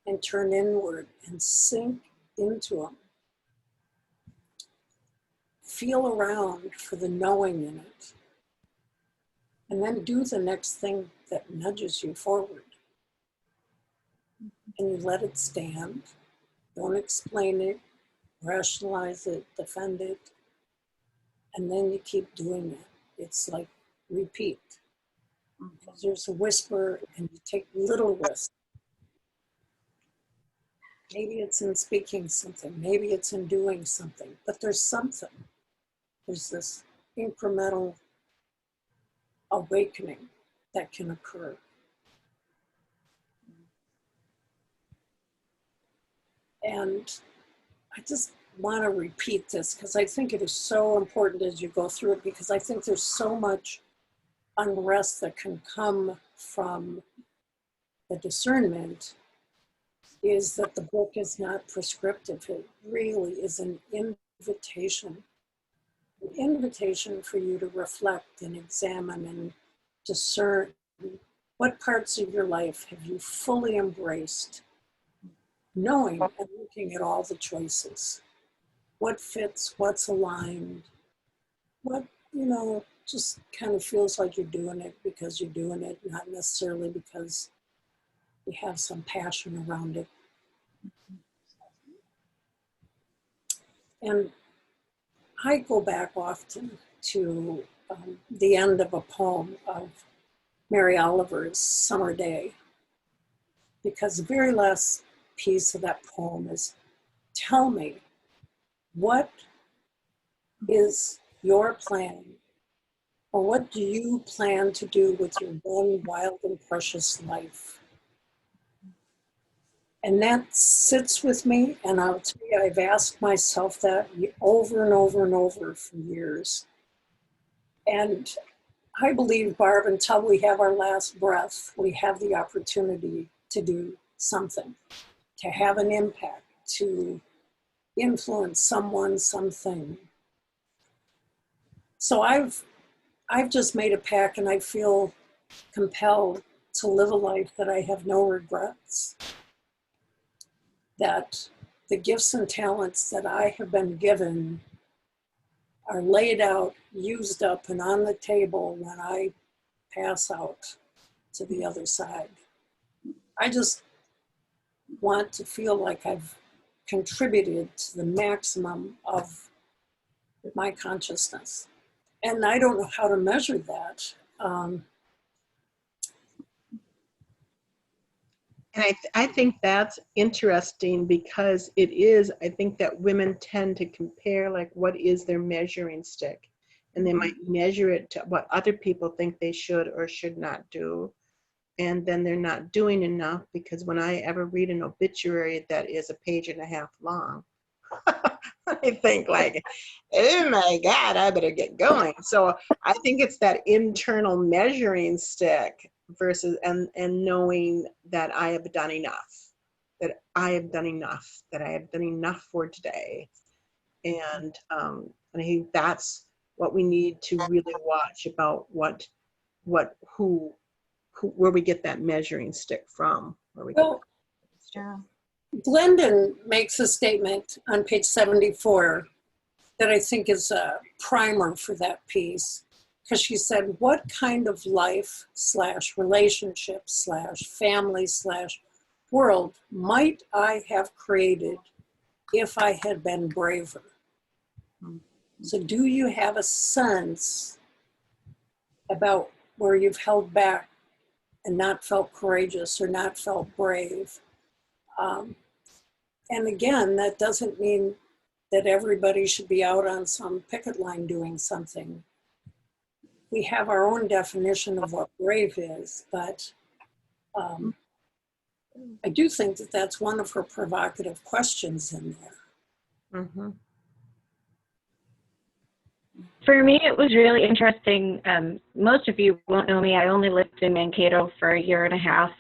and turn inward and sink into them. Feel around for the knowing in it. And then do the next thing that nudges you forward. and you let it stand. Don't explain it, rationalize it, defend it, and then you keep doing it. It's like repeat. Because there's a whisper and you take little risks. Maybe it's in speaking something, maybe it's in doing something, but there's something. There's this incremental awakening that can occur. And I just want to repeat this because I think it is so important as you go through it, because I think there's so much unrest that can come from the discernment, is that the book is not prescriptive. It really is an invitation for you to reflect and examine and discern what parts of your life have you fully embraced, knowing and looking at all the choices. What fits, what's aligned, what, just kind of feels like you're doing it because you're doing it, not necessarily because you have some passion around it. And I go back often to the end of a poem of Mary Oliver's Summer Day, because the very last piece of that poem is, tell me, what is your plan, or what do you plan to do with your one wild and precious life? And that sits with me, and I'll tell you, I've asked myself that over and over and over for years. And I believe, Barb, until we have our last breath, we have the opportunity to do something, to have an impact, to influence someone, something. So I've just made a pact, and I feel compelled to live a life that I have no regrets. That the gifts and talents that I have been given are laid out, used up, and on the table when I pass out to the other side. I just want to feel like I've contributed to the maximum of my consciousness. And I don't know how to measure that. And I think that's interesting, because I think that women tend to compare, like, what is their measuring stick? And they might measure it to what other people think they should or should not do. And then they're not doing enough, because when I ever read an obituary that is a page and a half long, I think, like, oh my God, I better get going. So I think it's that internal measuring stick versus, and knowing that I have done enough, that I have done enough for today. And I think that's what we need to really watch about where we get that measuring stick from. Yeah. Glennon makes a statement on page 74 that I think is a primer for that piece, because she said, what kind of life / relationship / family / world might I have created if I had been braver? So do you have a sense about where you've held back and not felt courageous or not felt brave? And again, that doesn't mean that everybody should be out on some picket line doing something. We have our own definition of what brave is, but I do think that that's one of her provocative questions in there. Mm-hmm. For me, it was really interesting. Most of you won't know me. I only lived in Mankato for a year and a half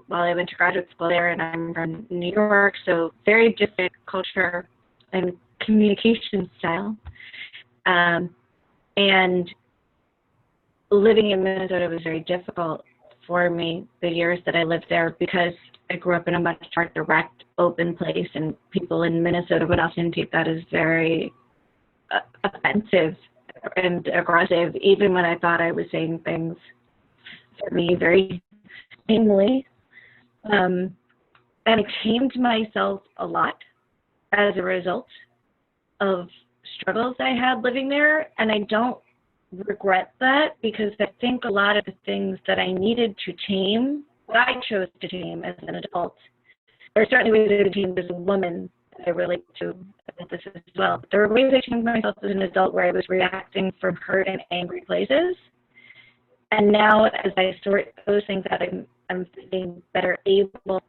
while I went to graduate school there, and I'm from New York, so very different culture and communication style. And living in Minnesota was very difficult for me the years that I lived there, because I grew up in a much more direct, open place, and people in Minnesota would often take that as very offensive and aggressive, even when I thought I was saying things for me very sanely. And I tamed myself a lot as a result of struggles I had living there. And I don't regret that, because I think a lot of the things that I needed to tame, that I chose to tame as an adult, there are certainly ways I tamed as a woman that I relate to this as well. But there were ways I tamed myself as an adult where I was reacting from hurt and angry places. And now, as I sort those things out, I'm feeling better able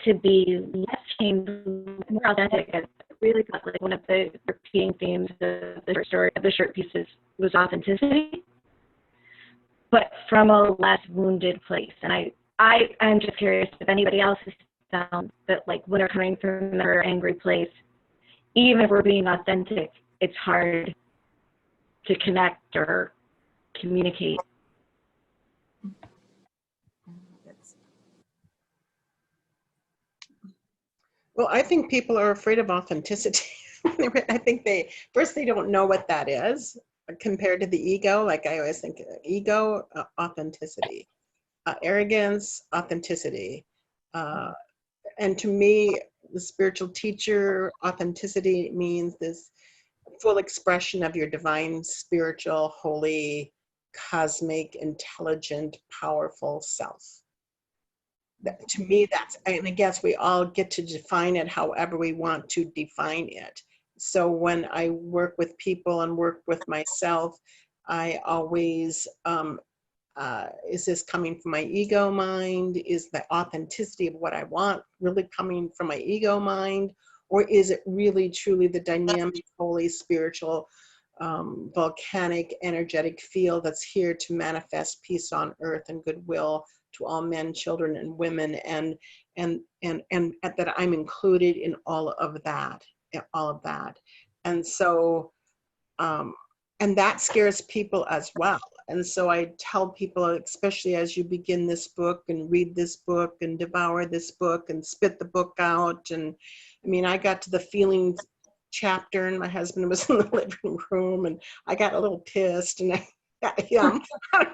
to be less tamed, more authentic. I really got like one of the repeating themes of the short story, of the short pieces, was authenticity, but from a less wounded place. And I'm just curious if anybody else has found that, like, when they're coming from their angry place, even if we're being authentic, it's hard to connect or communicate. Well, I think people are afraid of authenticity. I think they don't know what that is compared to the ego. Like I always think ego, authenticity, arrogance, authenticity. And to me, the spiritual teacher, authenticity means this full expression of your divine, spiritual, holy, cosmic, intelligent, powerful self. To me, that's, and I guess we all get to define it however we want to define it. So when I work with people and work with myself, I always, is this coming from my ego mind? Is the authenticity of what I want really coming from my ego mind? Or is it really truly the dynamic, holy, spiritual, volcanic, energetic field that's here to manifest peace on earth and goodwill to all men, children, and women, and that I'm included in all of that, and so, and that scares people as well. And so I tell people, especially as you begin this book and read this book and devour this book and spit the book out, and I mean, I got to the feelings chapter and my husband was in the living room and I got a little pissed and I don't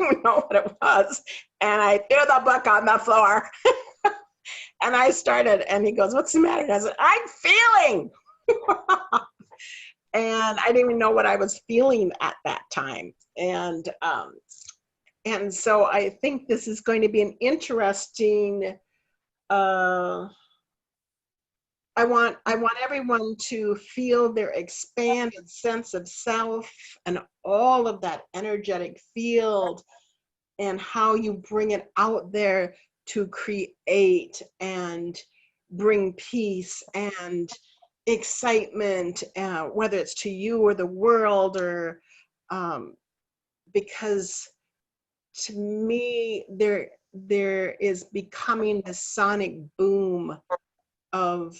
even know what it was. And I threw the book on the floor and I started, and he goes, "What's the matter?" And I said, "I'm feeling." And I didn't even know what I was feeling at that time. And so I think this is going to be an interesting, I want everyone to feel their expanded sense of self and all of that energetic field and how you bring it out there to create and bring peace and excitement, whether it's to you or the world, or because to me there is becoming this sonic boom of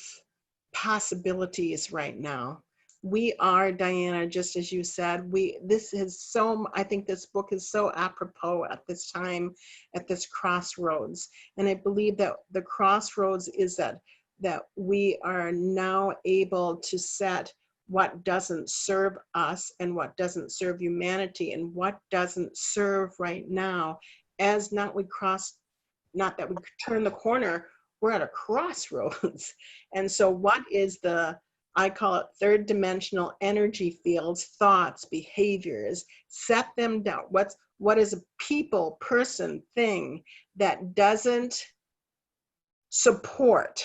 possibilities right now. We are, Diana, just as you said, I think this book is so apropos at this time, at this crossroads. And I believe that the crossroads is that we are now able to set what doesn't serve us and what doesn't serve humanity and what doesn't serve right now, as not that we turn the corner, we're at a crossroads. And so what is I call it third dimensional energy fields, thoughts, behaviors, set them down. What is a people, person, thing that doesn't support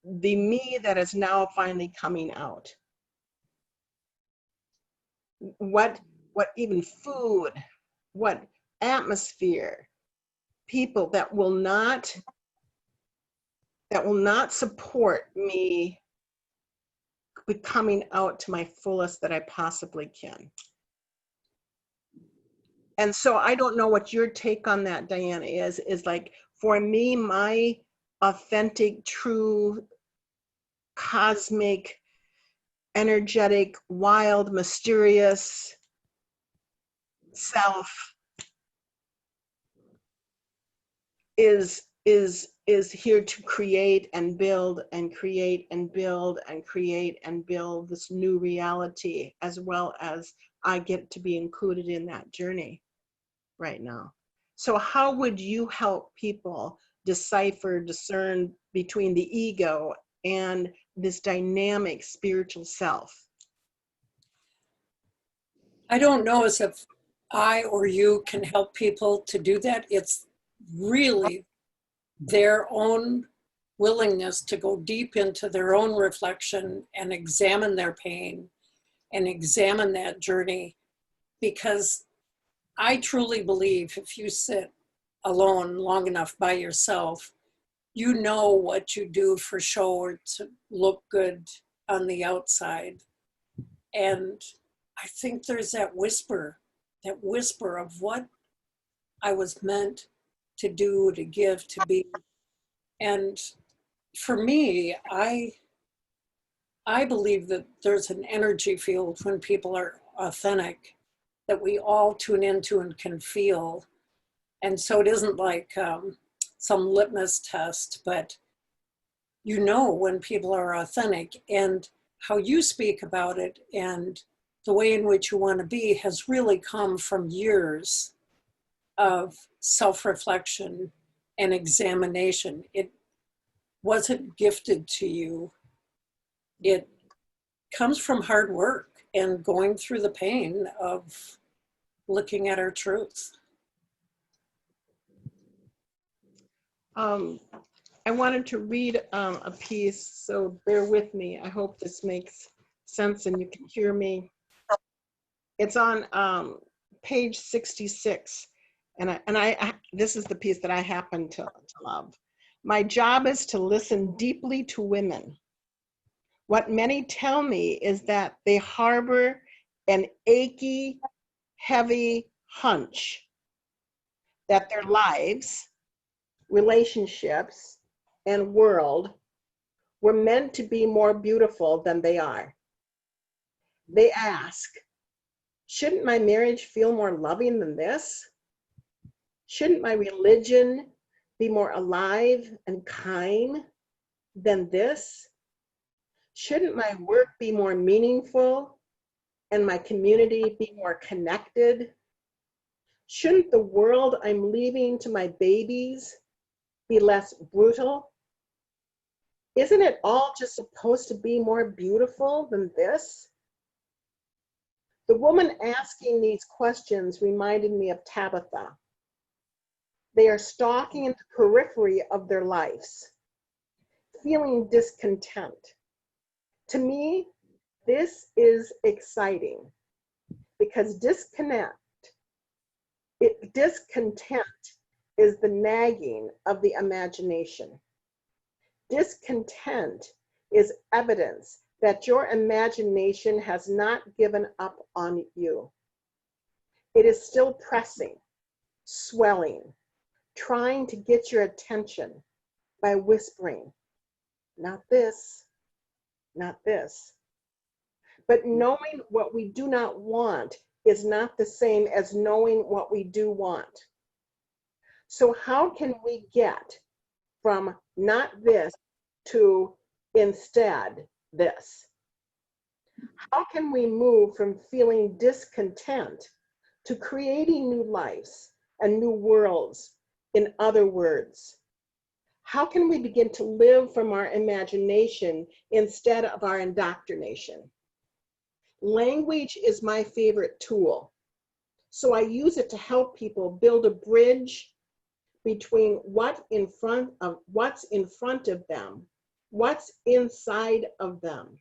the me that is now finally coming out? What even food, what atmosphere, people that will not support me coming out to my fullest that I possibly can. And so I don't know what your take on that, Diana, is like, for me, my authentic, true, cosmic, energetic, wild, mysterious self is here to create and build and create and build and create and build this new reality, as well as I get to be included in that journey right now. So how would you help people decipher, discern between the ego and this dynamic spiritual self? I don't know as if I or you can help people to do that. It's really their own willingness to go deep into their own reflection and examine their pain and examine that journey. Because I truly believe if you sit alone long enough by yourself, you know what you do for show or to look good on the outside. And I think there's that whisper of what I was meant to do, to give, to be. And for me, I believe that there's an energy field when people are authentic that we all tune into and can feel. And so it isn't like some litmus test, but you know when people are authentic, and how you speak about it and the way in which you want to be has really come from years of self-reflection and examination. It wasn't gifted to you. It comes from hard work and going through the pain of looking at our truth. I wanted to read a piece, so bear with me. I hope this makes sense and you can hear me. It's on page 66, and this is the piece that I happen to love. My job is to listen deeply to women. What many tell me is that they harbor an achy, heavy hunch that their lives, relationships, and world were meant to be more beautiful than they are. They ask, shouldn't my marriage feel more loving than this? Shouldn't my religion be more alive and kind than this? Shouldn't my work be more meaningful and my community be more connected? Shouldn't the world I'm leaving to my babies be less brutal? Isn't it all just supposed to be more beautiful than this? The woman asking these questions reminded me of Tabitha. They are stalking in the periphery of their lives, feeling discontent. To me, this is exciting because discontent is the nagging of the imagination. Discontent is evidence that your imagination has not given up on you. It is still pressing, swelling, trying to get your attention by whispering, not this, not this. But knowing what we do not want is not the same as knowing what we do want. So how can we get from not this to instead this? How can we move from feeling discontent to creating new lives and new worlds? In other words, how can we begin to live from our imagination instead of our indoctrination? Language is my favorite tool, so I use it to help people build a bridge between what's in front of them, what's inside of them.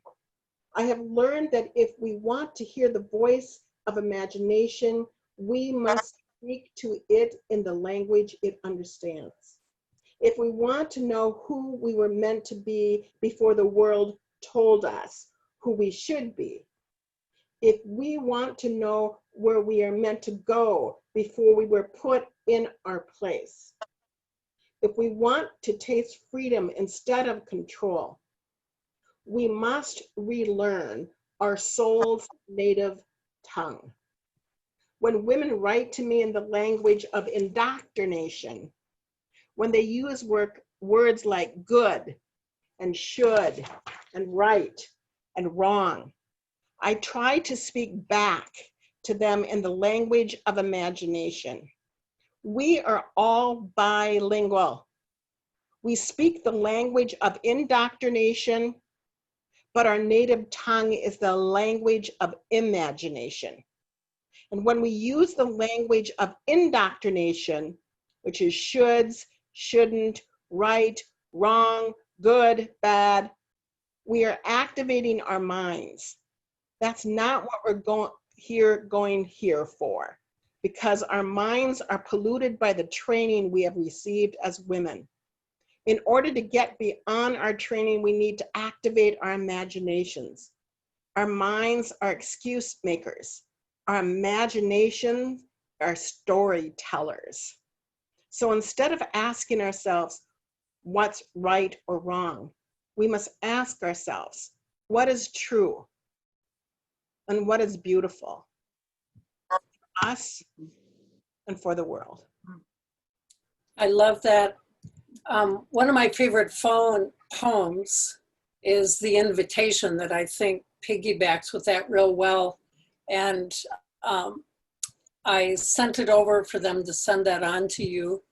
I have learned that if we want to hear the voice of imagination, we must speak to it in the language it understands. If we want to know who we were meant to be before the world told us who we should be, if we want to know where we are meant to go before we were put in our place, if we want to taste freedom instead of control, we must relearn our soul's native tongue. When women write to me in the language of indoctrination, when they use words like good and should and right and wrong, I try to speak back to them in the language of imagination. We are all bilingual. We speak the language of indoctrination, but our native tongue is the language of imagination. And when we use the language of indoctrination, which is shoulds, shouldn't, right, wrong, good, bad, we are activating our minds. That's not what we're going here for, because our minds are polluted by the training we have received as women. In order to get beyond our training, we need to activate our imaginations. Our minds are excuse makers. Our imaginations are storytellers. So instead of asking ourselves what's right or wrong, we must ask ourselves what is true and what is beautiful for us and for the world. I love that. One of my favorite poems is The Invitation, that I think piggybacks with that real well. And I sent it over for them to send that on to you.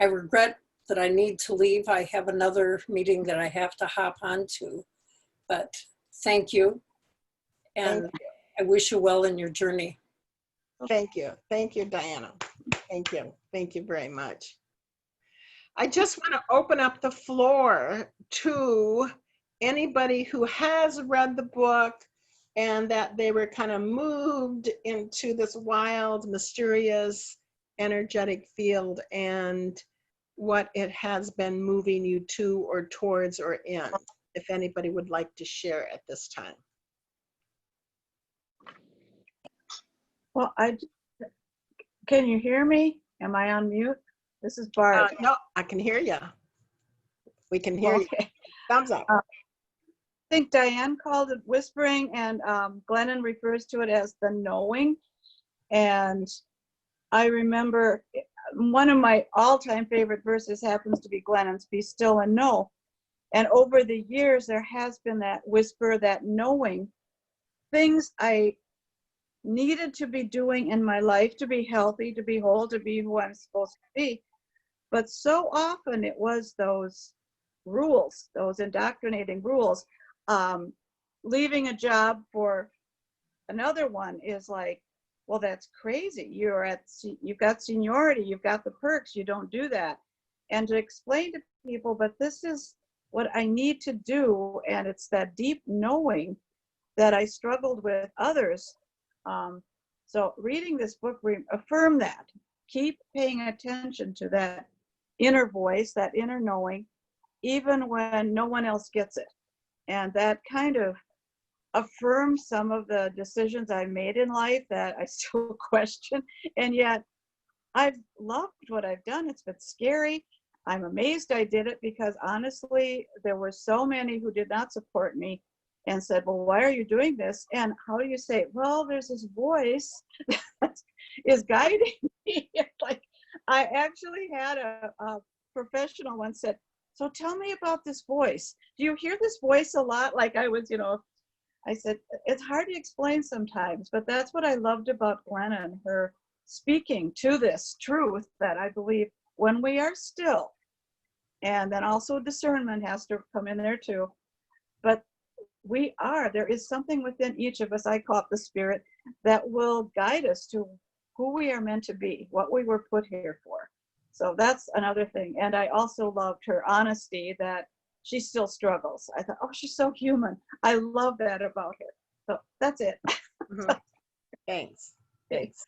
I regret that I need to leave. I have another meeting that I have to hop onto, but thank you. And Thank you. I wish you well in your journey. Thank you. Thank you, Diana. Thank you. Thank you very much. I just want to open up the floor to anybody who has read the book and that they were kind of moved into this wild, mysterious, energetic field, and what it has been moving you to or towards or in, if anybody would like to share at this time. Well, can you hear me? Am I on mute? This is Barb. No, I can hear you. We can hear you. Thumbs up. I think Diane called it whispering, and Glennon refers to it as the knowing. And I remember one of my all-time favorite verses happens to be Glennon's, "Be still and know." And over the years, there has been that whisper, that knowing, things I needed to be doing in my life to be healthy, to be whole, to be who I'm supposed to be. But so often it was those rules, those indoctrinating rules. Leaving a job for another one is like, well, that's crazy. You've got seniority, you've got the perks, you don't do that. And to explain to people, but this is what I need to do, and it's that deep knowing that I struggled with others. So reading this book affirmed that. Keep paying attention to that inner voice, that inner knowing, even when no one else gets it. And that kind of affirms some of the decisions I've made in life that I still question. And yet I've loved what I've done. It's been scary. I'm amazed I did it, because honestly, there were so many who did not support me and said, well, why are you doing this? And how do you say, well, there's this voice that is guiding me. Like, I actually had a professional once said, so tell me about this voice. Do you hear this voice a lot? Like I was, I said, it's hard to explain sometimes, but that's what I loved about Glennon, her speaking to this truth that I believe when we are still, and then also discernment has to come in there too, but there is something within each of us, I call it the spirit, that will guide us to who we are meant to be, what we were put here for. So that's another thing. And I also loved her honesty that she still struggles. I thought, oh, she's so human. I love that about her. So that's it. Mm-hmm. Thanks. Thanks.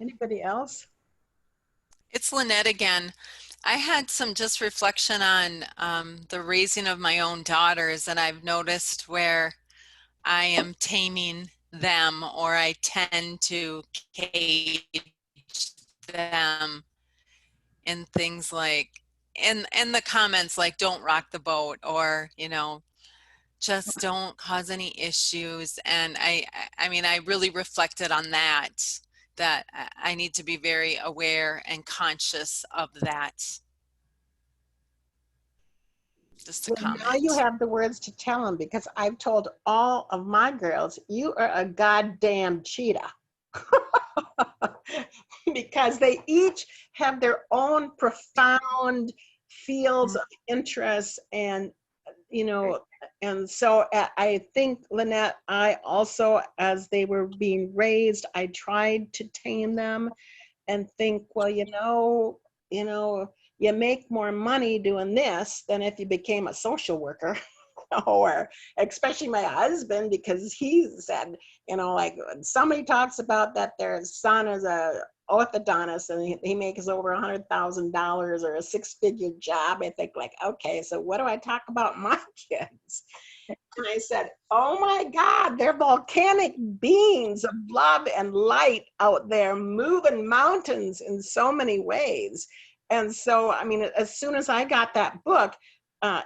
Anybody else? It's Lynette again. I had some just reflection on the raising of my own daughters, and I've noticed where I am taming them, or I tend to cage them in things like, in the comments like, don't rock the boat, or, just don't cause any issues. And I mean, I really reflected on that I need to be very aware and conscious of that. Just a Well, comment. now you have the words to tell them, because I've told all of my girls, you are a goddamn cheetah. because they each have their own profound fields of interest. And and so I think, Lynette, I also, as they were being raised, I tried to tame them and think, well, you make more money doing this than if you became a social worker. Or especially my husband, because he said, like when somebody talks about that their son is a orthodontist and he makes over $100,000 or a six-figure job, I think like, okay, so what do I talk about my kids? And I said, oh my God, they're volcanic beings of love and light out there, moving mountains in so many ways. And so, I mean, as soon as I got that book,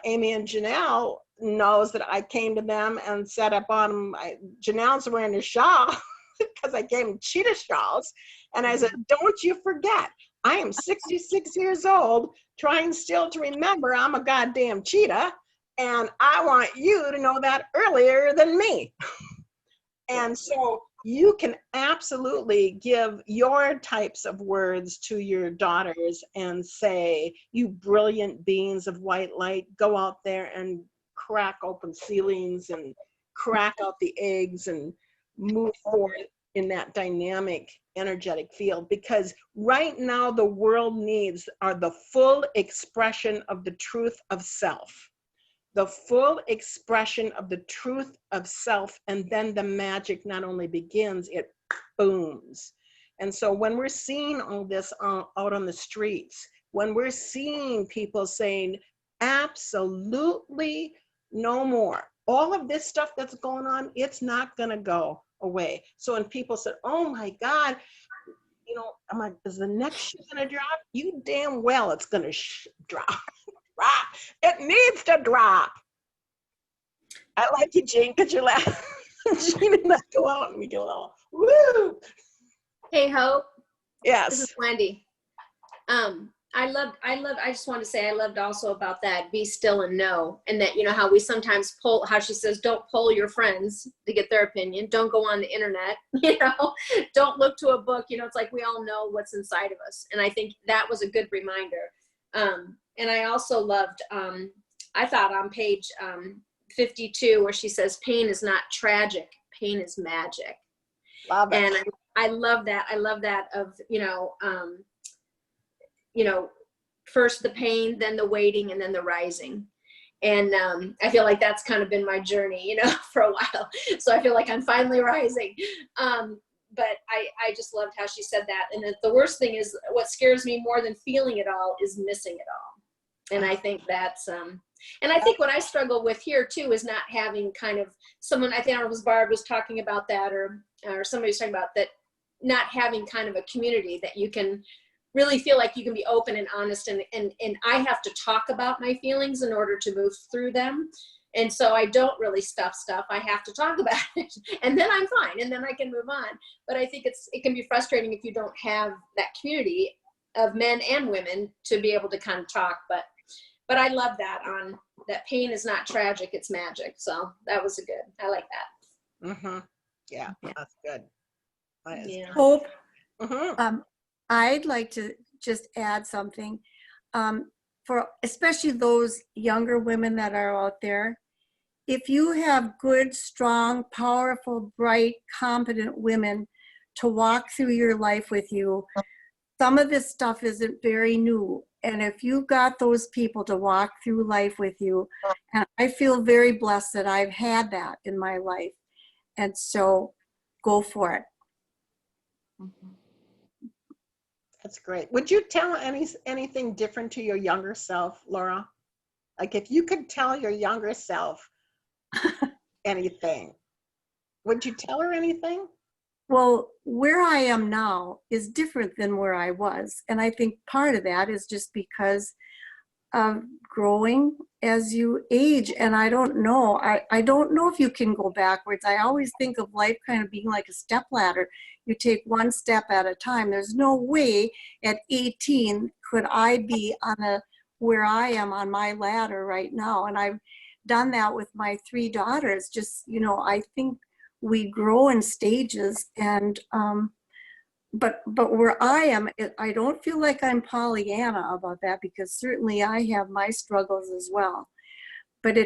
Amy and Janelle knows that I came to them and set up on Janelle's wearing a shawl because I gave him cheetah shawls. And I said, don't you forget, I am 66 years old, trying still to remember I'm a goddamn cheetah. And I want you to know that earlier than me. And so you can absolutely give your types of words to your daughters and say, you brilliant beings of white light, go out there and crack open ceilings and crack out the eggs and move forward in that dynamic, energetic field. Because right now the world needs are the full expression of the truth of self. The full expression of the truth of self, and then the magic not only begins, it booms. And so when we're seeing all this out on the streets, when we're seeing people saying, absolutely no more, all of this stuff that's going on, it's not gonna go away. So when people said, oh my God, I'm like, is the next shoe gonna drop? You damn well it's gonna drop. Drop. It needs to drop. I like you, Jean, because you're laughing. Jean and I go out and we get a little, woo. Hey, Hope. Yes. This is Wendy. I just want to say I loved also about that, be still and know. And that, how we sometimes how she says, don't poll your friends to get their opinion. Don't go on the internet, don't look to a book. It's like we all know what's inside of us. And I think that was a good reminder. And I also loved, I thought on page 52 where she says, pain is not tragic, pain is magic. Love it. And I love that. I love that of, first the pain, then the waiting, and then the rising. And I feel like that's kind of been my journey, for a while. So I feel like I'm finally rising. But I just loved how she said that. And the worst thing is, what scares me more than feeling it all is missing it all. And I think that's, and I think what I struggle with here too is not having kind of someone, I think it was Barb was talking about that, or somebody was talking about that, not having kind of a community that you can really feel like you can be open and honest. And I have to talk about my feelings in order to move through them. And so I don't really stuff stuff. I have to talk about it, and then I'm fine, and then I can move on. But I think it can be frustrating if you don't have that community of men and women to be able to kind of talk. But I love that on that pain is not tragic, it's magic. So that was I like that. Mm-hmm. Yeah, that's good. That is Yeah. Hope, mm-hmm. I'd like to just add something. For especially those younger women that are out there, if you have good, strong, powerful, bright, competent women to walk through your life with you, some of this stuff isn't very new. And if you've got those people to walk through life with you, and I feel very blessed that I've had that in my life. And so go for it. That's great. Would you tell anything different to your younger self, Laura? Like if you could tell your younger self anything, would you tell her anything? Well, where I am now is different than where I was. And I think part of that is just because of growing as you age. And I don't know. I don't know if you can go backwards. I always think of life kind of being like a step ladder. You take one step at a time. There's no way at 18 could I be on where I am on my ladder right now. And I've done that with my 3 daughters. Just, I think we grow in stages, and but where I am, I don't feel like I'm Pollyanna about that, because certainly I have my struggles as well. But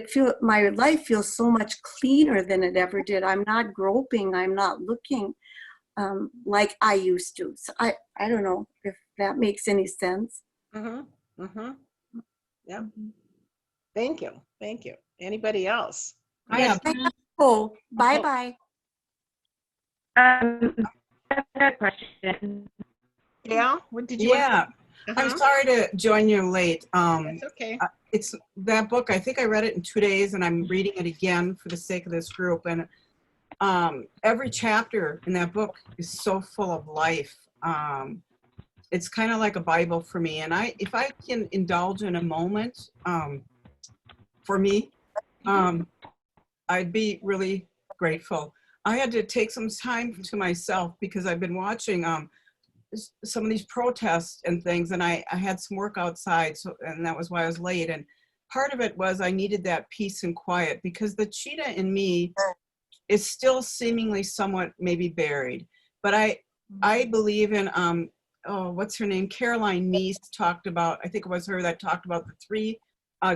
my life feels so much cleaner than it ever did. I'm not groping. I'm not looking like I used to. So I don't know if that makes any sense. Mm-hmm. Mm-hmm. Yep. Thank you. Thank you. Anybody else? I have Oh, bye-bye. I have a question. Yeah. What did you want? yeah. I'm Uh-huh. sorry to join you late. That's okay. It's that book. I think I read it in 2 days, and I'm reading it again for the sake of this group. And every chapter in that book is so full of life. It's kind of like a Bible for me. And if I can indulge in a moment, for me, I'd be really grateful. I had to take some time to myself because I've been watching some of these protests and things, and I had some work outside, and that was why I was late. And part of it was I needed that peace and quiet, because the cheetah in me is still seemingly somewhat maybe buried. But I believe in what's her name? Caroline Neese talked about, I think it was her that talked about the 3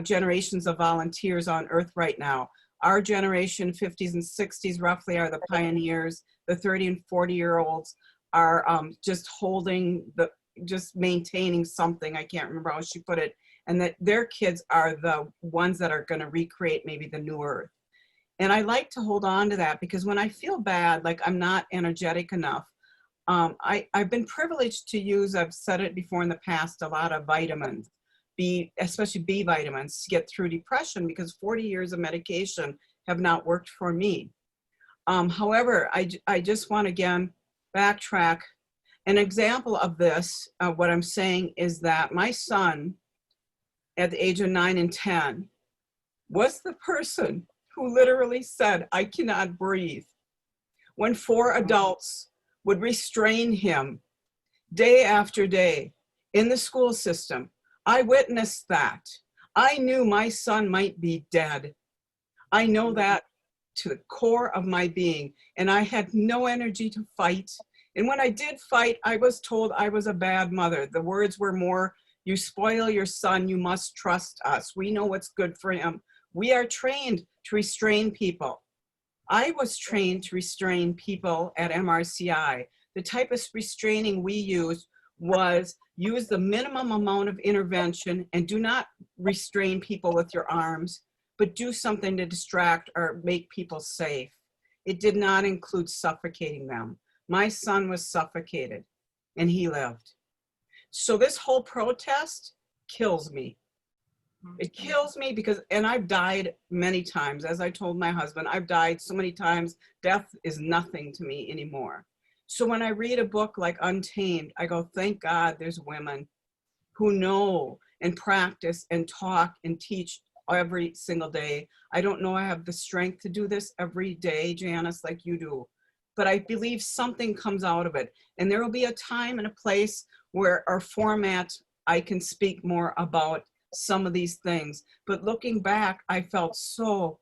generations of volunteers on Earth right now. Our generation, 50s and 60s roughly, are the pioneers. The 30 and 40-year-olds are just maintaining something. I can't remember how she put it. And that their kids are the ones that are going to recreate maybe the new Earth. And I like to hold on to that, because when I feel bad, like I'm not energetic enough, I've been privileged to use, I've said it before in the past, a lot of vitamins, especially B vitamins, to get through depression, because 40 years of medication have not worked for me. However, I just want to again backtrack. An example of this, what I'm saying is that my son, at the age of 9 and 10, was the person who literally said, "I cannot breathe," when 4 adults would restrain him day after day in the school system. I witnessed that. I knew my son might be dead. I know that to the core of my being, and I had no energy to fight. And when I did fight, I was told I was a bad mother. The words were more, "You spoil your son, you must trust us. We know what's good for him." We are trained to restrain people. I was trained to restrain people at MRCI. The type of restraining we used was use the minimum amount of intervention, and do not restrain people with your arms, but do something to distract or make people safe. It did not include suffocating them. My son was suffocated, and he lived. So this whole protest kills me. It kills me because, and I've died many times. As I told my husband, I've died so many times. Death is nothing to me anymore. So when I read a book like Untamed, I go, thank God there's women who know and practice and talk and teach every single day. I don't know I have the strength to do this every day, Janice, like you do, but I believe something comes out of it. And there will be a time and a place where our format, I can speak more about some of these things. But looking back, I felt so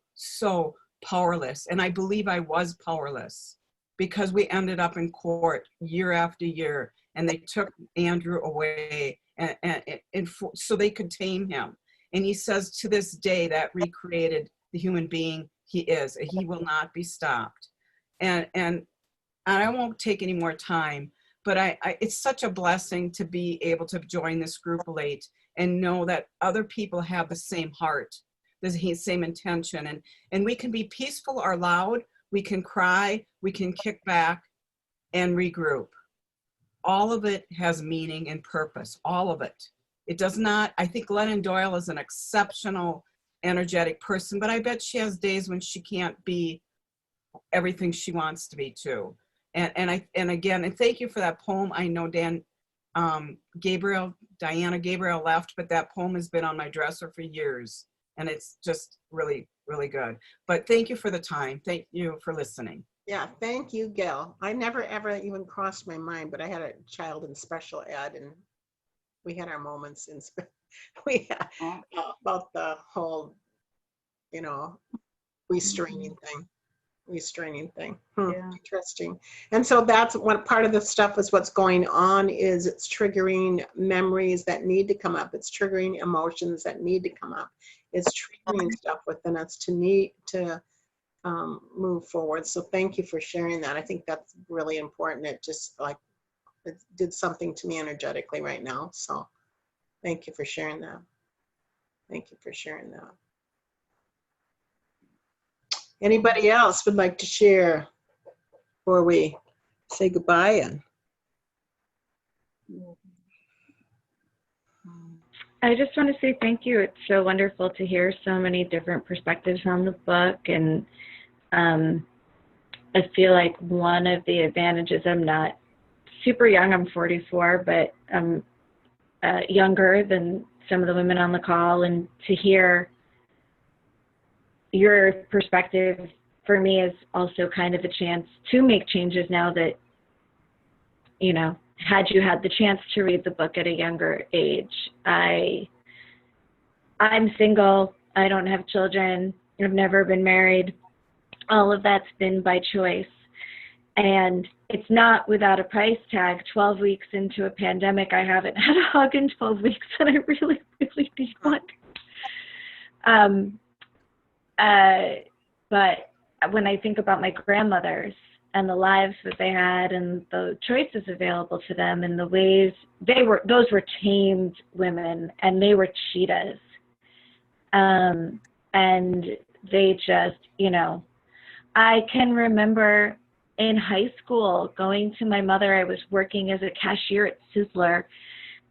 powerless. And I believe I was powerless, because we ended up in court year after year, and they took Andrew away and so they could tame him. And he says to this day that recreated the human being he is. He will not be stopped. And I won't take any more time, but it's such a blessing to be able to join this group late and know that other people have the same heart, the same intention. And we can be peaceful or loud, we can cry, we can kick back and regroup. All of it has meaning and purpose, all of it. It does not, I think Glennon Doyle is an exceptional, energetic person, but I bet she has days when she can't be everything she wants to be too. And again, thank you for that poem. I know Diana Gabriel left, but that poem has been on my dresser for years, and it's just really, really good. But thank you for the time. Thank you for listening. Yeah, thank you, Gail. I never ever even crossed my mind, but I had a child in special ed, and we had our moments in we had, about the whole, restraining thing. restraining thing. Yeah. Interesting. And so that's what part of the stuff is what's going on is it's triggering memories that need to come up. It's triggering emotions that need to come up. It's triggering stuff within us to need to move forward. So thank you for sharing that. I think that's really important. It just like, it did something to me energetically right now. So thank you for sharing that. Thank you for sharing that. Anybody else would like to share before we say goodbye? And I just want to say thank you. It's so wonderful to hear so many different perspectives on the book. And I feel like one of the advantages, I'm not super young, I'm 44, but I'm younger than some of the women on the call. And to hear your perspective for me is also kind of a chance to make changes now that, you know, had you had the chance to read the book at a younger age. I'm single, I don't have children, I've never been married. All of that's been by choice. And it's not without a price tag. 12 weeks into a pandemic, I haven't had a hug in 12 weeks, and I really, really need one. But when I think about my grandmothers and the lives that they had and the choices available to them and the ways those were tamed women, and they were cheetahs. And they just, you know, I can remember in high school going to my mother. I was working as a cashier at Sizzler,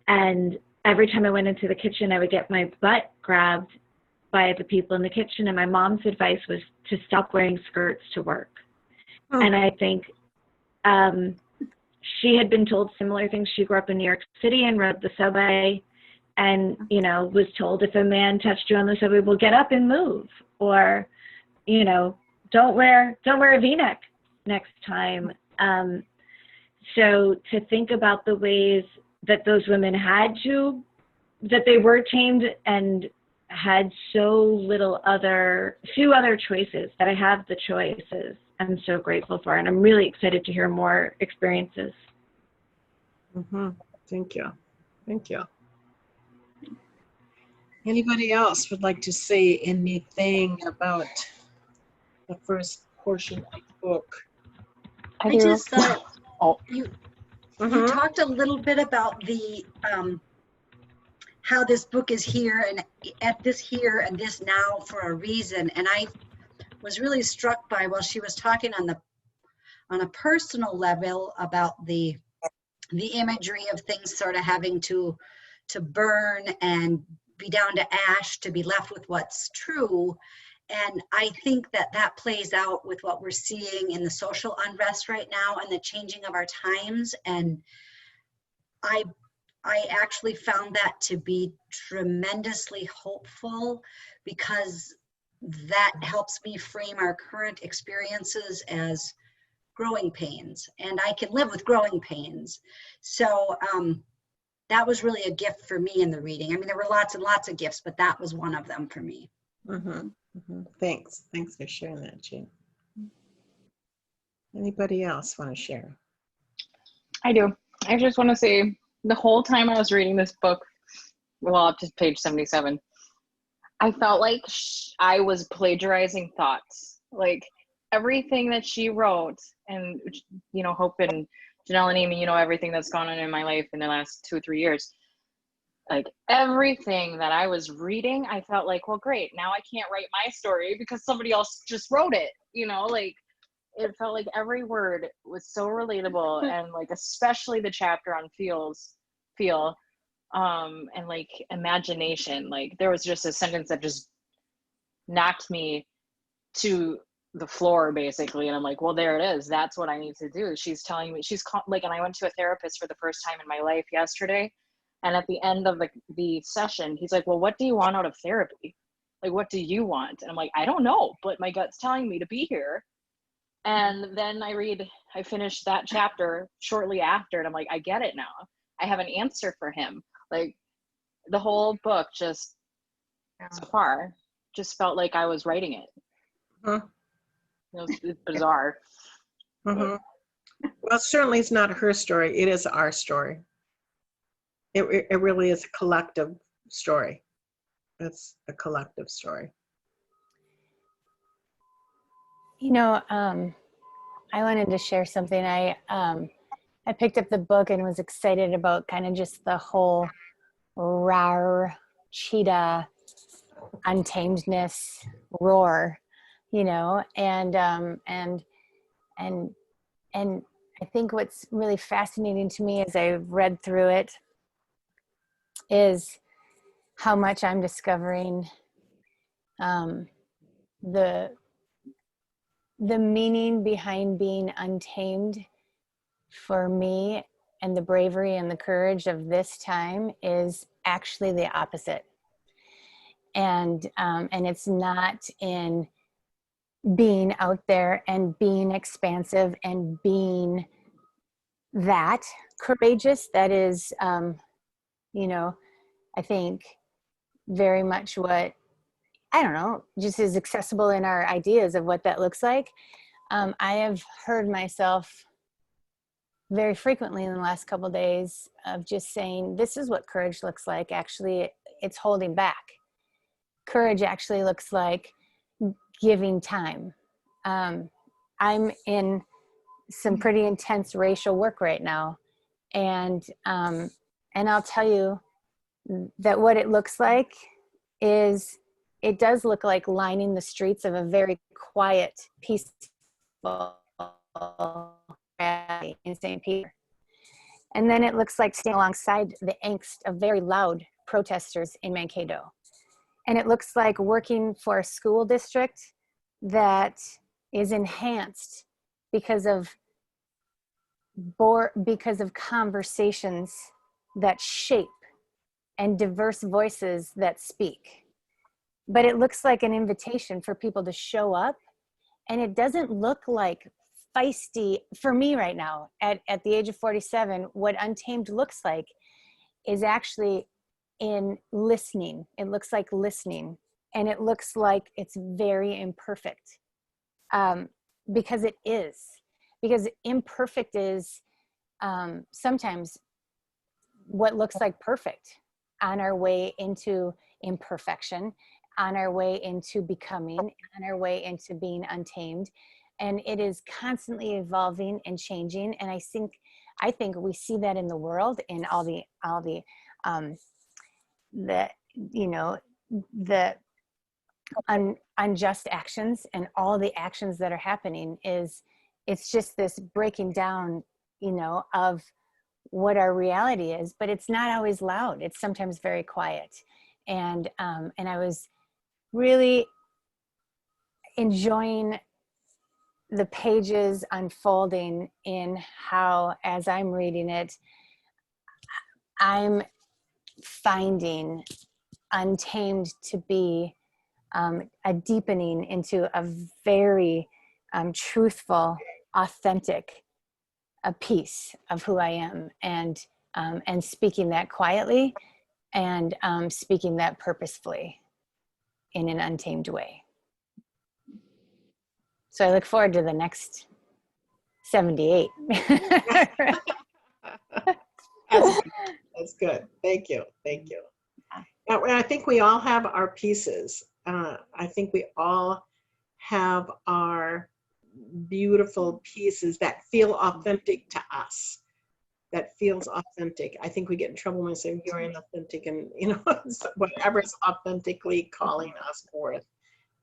and every time I went into the kitchen, I would get my butt grabbed by the people in the kitchen, and my mom's advice was to stop wearing skirts to work. Oh. And I think she had been told similar things. She grew up in New York City and rode the subway, and, you know, was told if a man touched you on the subway, well, get up and move, or, you know, don't wear a V-neck next time. So to think about the ways that those women that they were tamed and had few other choices, that I have the choices, I'm so grateful for, and I'm really excited to hear more experiences. Mm-hmm. Thank you. Thank you. Anybody else would like to say anything about the first portion of the book? I just thought you talked a little bit about the how this book is here and at this here and this now for a reason, and I was really struck by, while she was talking on a personal level about the imagery of things sort of having to burn and be down to ash to be left with what's true. And I think that plays out with what we're seeing in the social unrest right now and the changing of our times. And I actually found that to be tremendously hopeful, because that helps me frame our current experiences as growing pains, and I can live with growing pains. So that was really a gift for me in the reading. I mean, there were lots and lots of gifts, but that was one of them for me. Mm-hmm. Mm-hmm. Thanks for sharing that, Jean. Anybody else want to share? I do. I just want to say, the whole time I was reading this book, well, up to page 77, I felt like I was plagiarizing thoughts. Like, everything that she wrote, and, you know, Hope and Janelle and Amy, you know, everything that's gone on in my life in the last 2 or 3 years, like, everything that I was reading, I felt like, well, great, now I can't write my story because somebody else just wrote it, you know, like, it felt like every word was so relatable, and, like, especially the chapter on feel, and, like, imagination. Like, there was just a sentence that just knocked me to the floor, basically, and I'm like, well, there it is. That's what I need to do. She's telling me, and I went to a therapist for the first time in my life yesterday, and at the end of the session, he's like, well, what do you want out of therapy? Like, what do you want? And I'm like, I don't know, but my gut's telling me to be here. And then I finished that chapter shortly after, and I'm like, I get it now. I have an answer for him. Like, the whole book so far just felt like I was writing it. Huh. It's bizarre. Mhm. Well, certainly it's not her story. It is our story. It really is a collective story. It's a collective story. You know, I wanted to share something. I picked up the book and was excited about kind of just the whole rawr cheetah untamedness roar, you know, and I think what's really fascinating to me as I've read through it is how much I'm discovering the meaning behind being untamed for me, and the bravery and the courage of this time is actually the opposite. And it's not in being out there and being expansive and being that courageous. That is, you know, I think very much what, I don't know, just is accessible in our ideas of what that looks like. I have heard myself very frequently in the last couple of days of just saying, this is what courage looks like. Actually, it's holding back. Courage actually looks like giving time. I'm in some pretty intense racial work right now. And I'll tell you that what it looks like is, it does look like lining the streets of a very quiet, peaceful rally in St. Peter. And then it looks like staying alongside the angst of very loud protesters in Mankato. And it looks like working for a school district that is enhanced because of conversations that shape and diverse voices that speak. But it looks like an invitation for people to show up. And it doesn't look like feisty, for me right now, at the age of 47, what Untamed looks like is actually in listening. It looks like listening. And it looks like it's very imperfect. Because it is. Because imperfect is sometimes what looks like perfect on our way into imperfection, on our way into becoming, on our way into being untamed. And it is constantly evolving and changing. And I think we see that in the world, in all the you know, the unjust actions and all the actions that are happening. It's just this breaking down, you know, of what our reality is, but it's not always loud. It's sometimes very quiet. And I was really enjoying the pages unfolding in how, as I'm reading it, I'm finding Untamed to be a deepening into a very truthful, authentic a piece of who I am, and speaking that quietly, and speaking that purposefully in an untamed way. So I look forward to the next 78. That's good. Thank you. Thank you. And I think we all have our pieces. I think we all have our beautiful pieces that feel authentic to us. That feels authentic. I think we get in trouble when we say you're inauthentic, and you know, whatever's authentically calling us forth.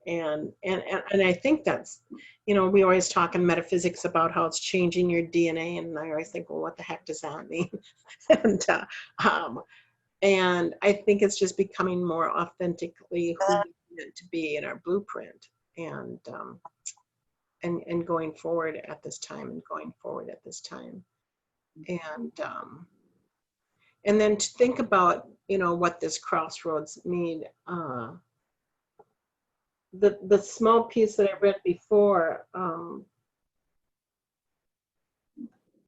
And I think that's, you know, we always talk in metaphysics about how it's changing your DNA, and I always think, well, what the heck does that mean? And I think it's just becoming more authentically who we meant to be in our blueprint, and going forward at this time, and then to think about, you know, what this crossroads mean. The small piece that I read before,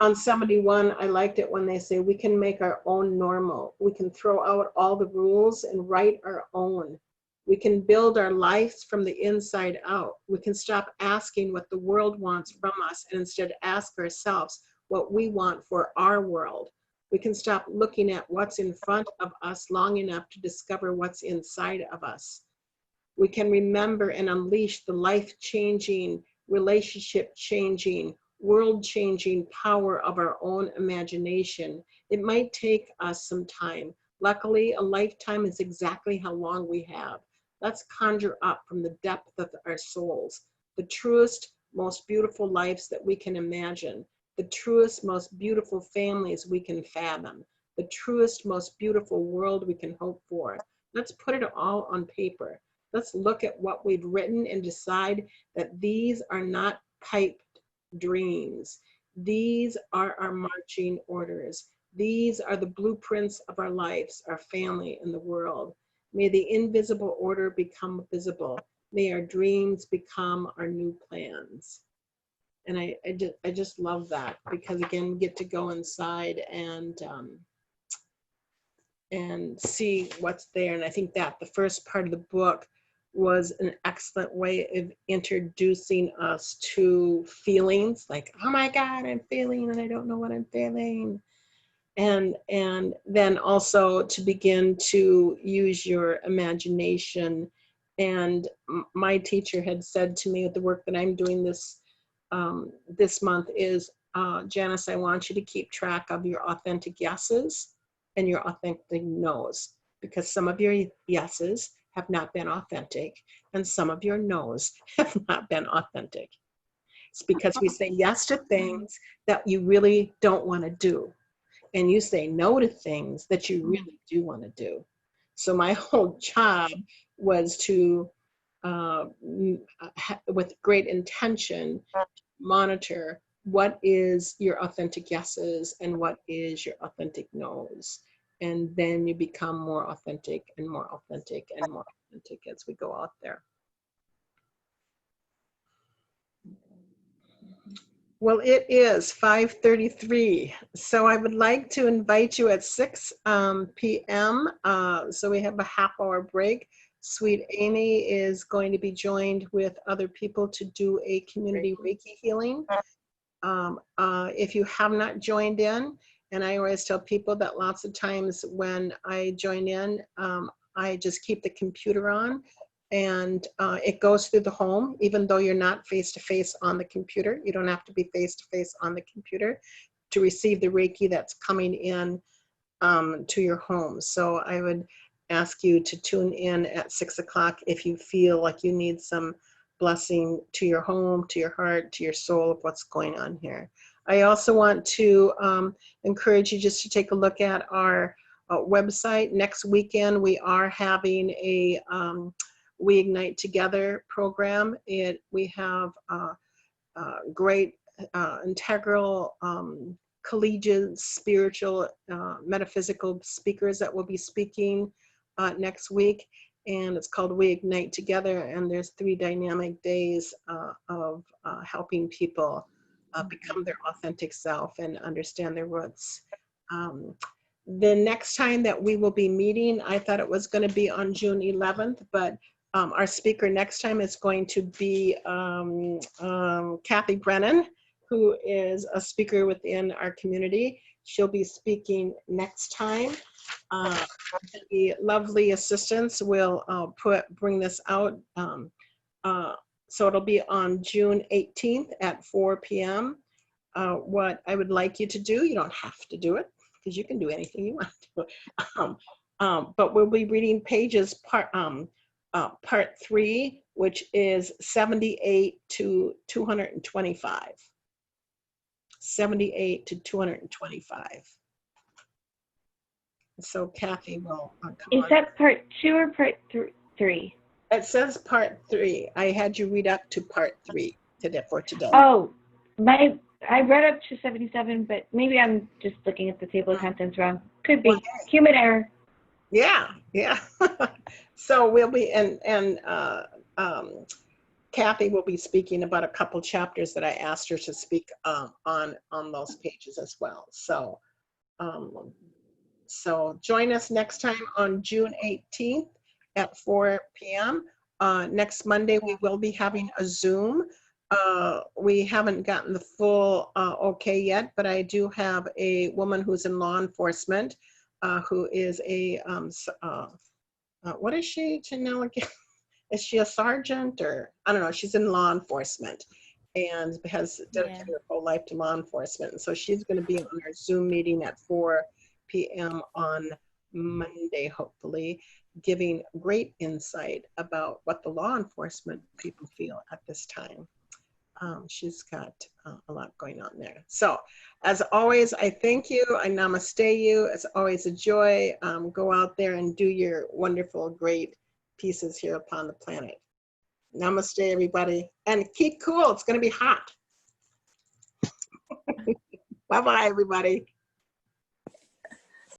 on 71, I liked it when they say we can make our own normal. We can throw out all the rules and write our own. We can build our lives from the inside out. We can stop asking what the world wants from us and instead ask ourselves what we want for our world. We can stop looking at what's in front of us long enough to discover what's inside of us. We can remember and unleash the life-changing, relationship-changing, world-changing power of our own imagination. It might take us some time. Luckily, a lifetime is exactly how long we have. Let's conjure up from the depth of our souls the truest, most beautiful lives that we can imagine, the truest, most beautiful families we can fathom, the truest, most beautiful world we can hope for. Let's put it all on paper. Let's look at what we've written and decide that these are not piped dreams. These are our marching orders. These are the blueprints of our lives, our family, and the world. May the invisible order become visible. May our dreams become our new plans. And I just love that, because again, we get to go inside and see what's there. And I think that the first part of the book was an excellent way of introducing us to feelings like, oh my God, I'm feeling and I don't know what I'm feeling. And then also to begin to use your imagination. And my teacher had said to me with the work that I'm doing this month is, Janice, I want you to keep track of your authentic yeses and your authentic no's, because some of your yeses have not been authentic and some of your no's have not been authentic. It's because we say yes to things that you really don't want to do, and you say no to things that you really do want to do. So my whole job was to, with great intention, monitor what is your authentic yeses and what is your authentic no's. And then you become more authentic and more authentic and more authentic as we go out there. Well, it is 5:33, so I would like to invite you at 6 p.m. So we have a half-hour break. Sweet Amy is going to be joined with other people to do a community Reiki healing. If you have not joined in, and I always tell people that lots of times when I join in, I just keep the computer on, and it goes through the home, even though you're not face-to-face on the computer. You don't have to be face-to-face on the computer to receive the Reiki that's coming in to your home. So I would ask you to tune in at 6 o'clock if you feel like you need some blessing to your home, to your heart, to your soul of what's going on here. I also want to encourage you just to take a look at our website. Next weekend, we are having a We Ignite Together program. We have great integral, collegiate, spiritual, metaphysical speakers that will be speaking next week. And it's called We Ignite Together. And there's 3 dynamic days of helping people become their authentic self and understand their roots. The next time that we will be meeting, I thought it was going to be on June 11th, but our speaker next time is going to be Kathy Brennan, who is a speaker within our community. She'll be speaking next time. The lovely assistants will bring this out. So it'll be on June 18th at 4 p.m. What I would like you to do, you don't have to do it, because you can do anything you want to. But we'll be reading pages part 3, which is 78 to 225. 78 to 225. So Kathy will come Is on. that part 2 or part 3? It says part 3. I had you read up to part 3 for today. Oh, I read up to 77, but maybe I'm just looking at the table of contents wrong. Could be. Human error. Yeah. So we'll be, and Kathy will be speaking about a couple chapters that I asked her to speak on those pages as well. So join us next time on June 18th at 4 p.m. Next Monday, we will be having a Zoom. We haven't gotten the full okay yet, but I do have a woman who's in law enforcement who is a, what is she, Janelle, again? Is she a sergeant or, I don't know, she's in law enforcement and has dedicated her whole life to law enforcement. And so she's going to be on our Zoom meeting at 4 p.m. on Monday, hopefully, giving great insight about what the law enforcement people feel at this time. She's got a lot going on there. So as always, I thank you. I namaste you. It's always a joy. Go out there and do your wonderful, great pieces here upon the planet. Namaste, everybody. And keep cool. It's going to be hot. Bye-bye, everybody.